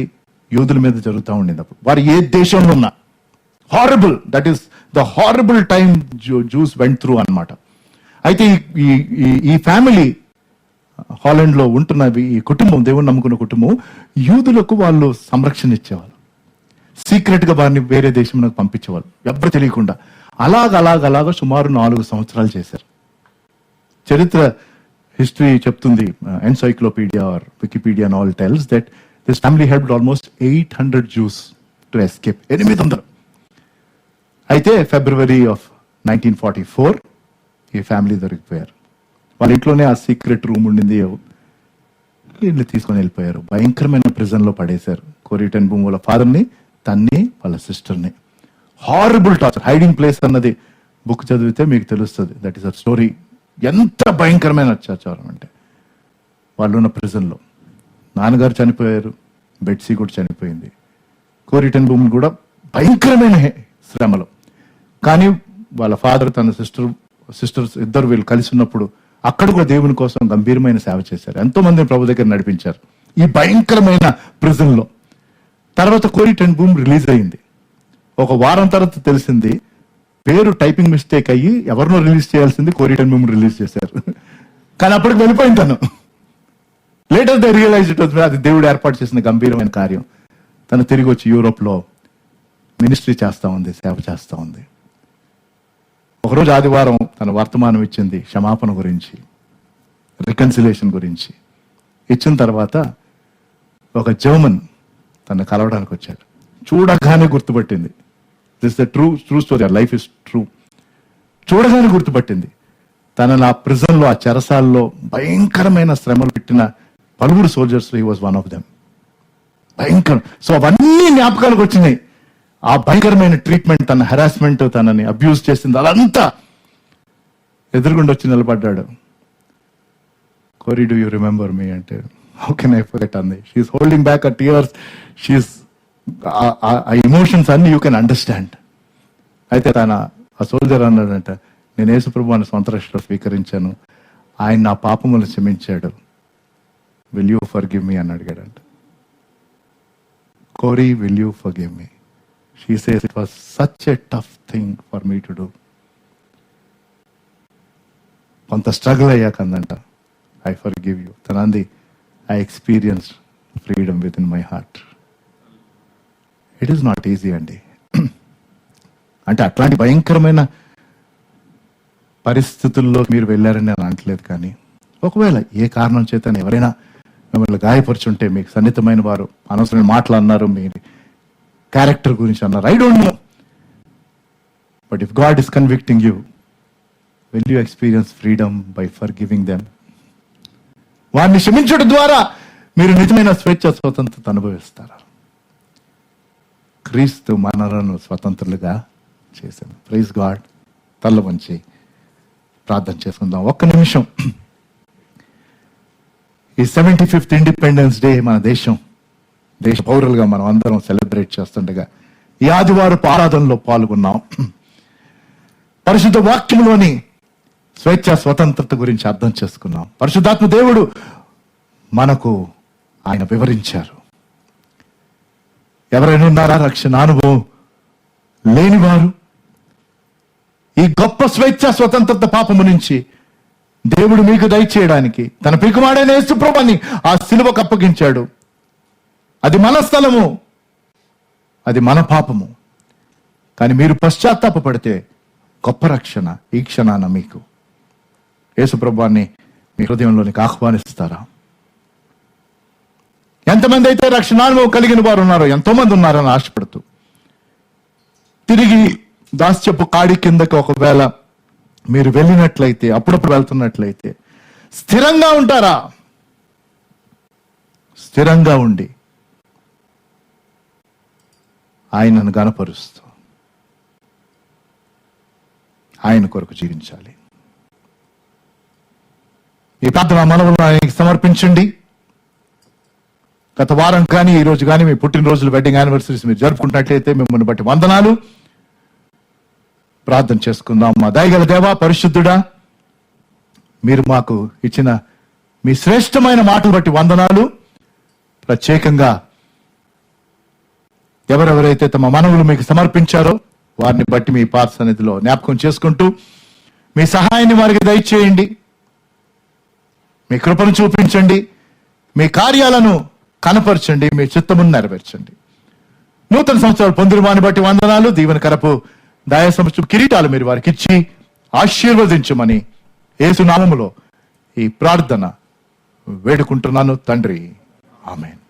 యూదుల మీద జరుగుతూ ఉండేది అప్పుడు. వారు ఏ దేశంలో ఉన్నా horrible, that is the horrible time juice went through అన్నమాట. అయితే ఈ ఫ్యామిలీ హాలండ్ లో ఉంటున్న ఈ కుటుంబం, దేవుని నమ్ముకున్న కుటుంబం, యూదులకు వాళ్ళు సంరక్షణ ఇచ్చేవాళ్ళు. సీక్రెట్ గా వారిని వేరే దేశంలోకి పంపించేవాళ్ళు, ఎవరు తెలియకుండా. అలాగ సుమారు 4 సంవత్సరాలు చేశారు. చరిత్ర హిస్టరీ చెప్తుంది, encyclopedia or Wikipedia all tells that this family helped almost 800 Jews to escape. 800. అయితే ఫిబ్రవరి ఆఫ్ 1944 ఈ ఫ్యామిలీ దొరికిపోయారు. వాళ్ళ ఇంట్లోనే ఆ సీక్రెట్ రూమ్ ఉండింది, వీళ్ళు తీసుకొని వెళ్ళిపోయారు. భయంకరమైన ప్రిజన్ లో పడేశారు. కోరీ టెన్ బూమ్ వాళ్ళ ఫాదర్ని, తన్ని, వాళ్ళ సిస్టర్ని. Horrible torture. హైడింగ్ ప్లేస్ అన్నది బుక్ చదివితే మీకు తెలుస్తుంది. That is a story. ఎంత భయంకరమైన అత్యాచారం అంటే, వాళ్ళు ఉన్న ప్రిజన్లో నాన్నగారు చనిపోయారు, బెట్సీ కూడా చనిపోయింది, కోరీ టెన్ బూమ్ కూడా భయంకరమైన శ్రమలు. కానీ వాళ్ళ ఫాదర్ తన సిస్టర్స్ ఇద్దరు వీళ్ళు కలిసి ఉన్నప్పుడు అక్కడ కూడా దేవుని కోసం గంభీరమైన సేవ చేశారు. ఎంతో మందిని ప్రభు దగ్గర నడిపించారు ఈ భయంకరమైన ప్రిజన్ లో. తర్వాత కోరీ టెన్ బూమ్ రిలీజ్ అయింది. ఒక వారం తర్వాత తెలిసింది పేరు టైపింగ్ మిస్టేక్ అయ్యి ఎవరినో రిలీజ్ చేయాల్సింది కోరీ టెన్ బూమ్ రిలీజ్ చేశారు. కానీ అప్పటికి వెళ్ళిపోయింది తను. Later they realize it was అది దేవుడు ఏర్పాటు చేసిన గంభీరమైన కార్యం. తను తిరిగి వచ్చి యూరోప్ లో మినిస్ట్రీ చేస్తా ఉంది, సేవ చేస్తా ఉంది. ఒకరోజు ఆదివారం తన వర్తమానం ఇచ్చింది క్షమాపణ గురించి, రికన్సిలేషన్ గురించి. ఇచ్చిన తర్వాత ఒక జర్మన్ తను కలవడానికి వచ్చాడు. చూడగానే గుర్తుపట్టింది. This the true story, life is true. చూడగానే గుర్తుపట్టింది తన ఆ ప్రిజన్ లో, ఆ చెరసాల్లో భయంకరమైన శ్రమలు పెట్టిన పలువురు soldiers he was one of them. భయంకరం. సో అవన్నీ జ్ఞాపకాలకు వచ్చినాయి. ఆ భయంకరమైన ట్రీట్మెంట్, తన హెరాస్మెంట్, తనని అబ్యూజ్ చేసింది, అదంతా ఎదురుగుండా వచ్చి నిలబడ్డాడు. కోరీ, డూ యూ రిమెంబర్ మీ అంటే, హౌ కెన్ ఐ ఫర్గెట్ అంది. షీఈస్ హోల్డింగ్ బ్యాక్ అ టియర్స్. షీఈస్ ఆ ఎమోషన్స్ అన్ని యూ కెన్ అండర్స్టాండ్. అయితే ఆ సోల్జర్ అన్నాడంట, నేను యేసుప్రభువుని సొంత రక్షణలో స్వీకరించాను, ఆయన నా పాపములను క్షమించాడు, విల్ యూ ఫర్గివ్ మీ అని అడిగాడంట. Corrie, will you forgive me? She says it was such a tough thing for me to do. కొంత స్ట్రగుల్ అయ్యాకందంట, ఐ ఫర్గివ్ యూ. తనంది, I experienced freedom within my heart. It is not easy అండి. అంటే అట్లాంటి భయంకరమైన పరిస్థితుల్లో మీరు వెళ్ళారని నేను అనట్లేదు. కానీ ఒకవేళ ఏ కారణం చేత ఎవరైనా మిమ్మల్ని గాయపరుచుంటే, మీకు సన్నిహితమైన వారు అనవసరమైన మాటలు అన్నారు, మీ క్యారెక్టర్ గురించి అన్నారు, I don't know. But if God is convicting you, will you experience freedom by for giving them? వారిని క్షమించడం ద్వారా మీరు నిజమైన స్వేచ్ఛ, స్వతంత్రత అనుభవిస్తారు. క్రీస్తు మనలను స్వతంత్రులుగా చేశాను. Praise God. తల్ల వంచి ప్రార్థన చేసుకుందాం ఒక్క నిమిషం. ఈ 75th ఇండిపెండెన్స్ డే మన దేశ పౌరులుగా మనం అందరం సెలబ్రేట్ చేస్తుండగా ఈ ఆదివారపు ఆరాధనలో పాల్గొన్నాం. పరిశుద్ధ వాక్యంలోని స్వేచ్ఛ, స్వతంత్రత గురించి అర్థం చేసుకున్నాం. పరిశుద్ధాత్మ దేవుడు మనకు ఆయన వివరించారు. ఎవరైనా ఉన్నారా రక్షణ అనుభవం లేనివారు? ఈ గొప్ప స్వేచ్ఛ, స్వతంత్రత పాపము నుంచి దేవుడు మీకు దయచేయడానికి తన ప్రియకుమారుడైన యేసు ప్రభువుని ఆ సిలువకు అప్పగించాడు. అది మన స్థలము, అది మన పాపము. కానీ మీరు పశ్చాత్తాపపడితే గొప్ప రక్షణ ఈ క్షణాన మీకు. యేసు ప్రభువుని మీ హృదయంలోనికి ఆహ్వానిస్తారా? ఎంతమంది అయితే రక్షణానుభవం కలిగిన వారు ఉన్నారో, ఎంతో మంది ఉన్నారని ఆశపడుతూ తిరిగి దాస్యపు కాడి కిందకి ఒకవేళ మీరు వెళ్ళినట్లయితే, అప్పుడప్పుడు వెళ్తున్నట్లయితే స్థిరంగా ఉంటారా? స్థిరంగా ఉండి ఆయనను గణపరుస్తూ ఆయన కొరకు జీవించాలి. ఈ ప్రార్థన మనవులను ఆయనకి సమర్పించండి. గత వారం కానీ ఈ రోజు కానీ మీ పుట్టినరోజులు, వెడ్డింగ్ యానివర్సరీస్ మీరు జరుపుకుంటున్నట్లయితే మిమ్మల్ని బట్టి వందనాలు. ప్రార్థన చేసుకుందాం. మా దయగల దేవా, పరిశుద్ధుడా, మీరు మాకు ఇచ్చిన మీ శ్రేష్టమైన మాటలు బట్టి వందనాలు. ప్రత్యేకంగా ఎవరెవరైతే తమ మనవులు మీకు సమర్పించారో వారిని బట్టి మీ పాద సన్నిధిలో జ్ఞాపకం చేసుకుంటూ మీ సహాయాన్ని వారికి దయచేయండి. మీ కృపను చూపించండి. మీ కార్యాలను కనపరచండి. మీ చిత్తమును నెరవేర్చండి. నూతన సంవత్సరాలు పొందిన వారిని బట్టి వందనాలు. దీవెనకరపు దయా సంవత్సరం కిరీటాలు మీరు వారికి ఇచ్చి ఆశీర్వదించమని యేసు నామములో ఈ ప్రార్థన వేడుకుంటున్నాను తండ్రి. ఆమేన్.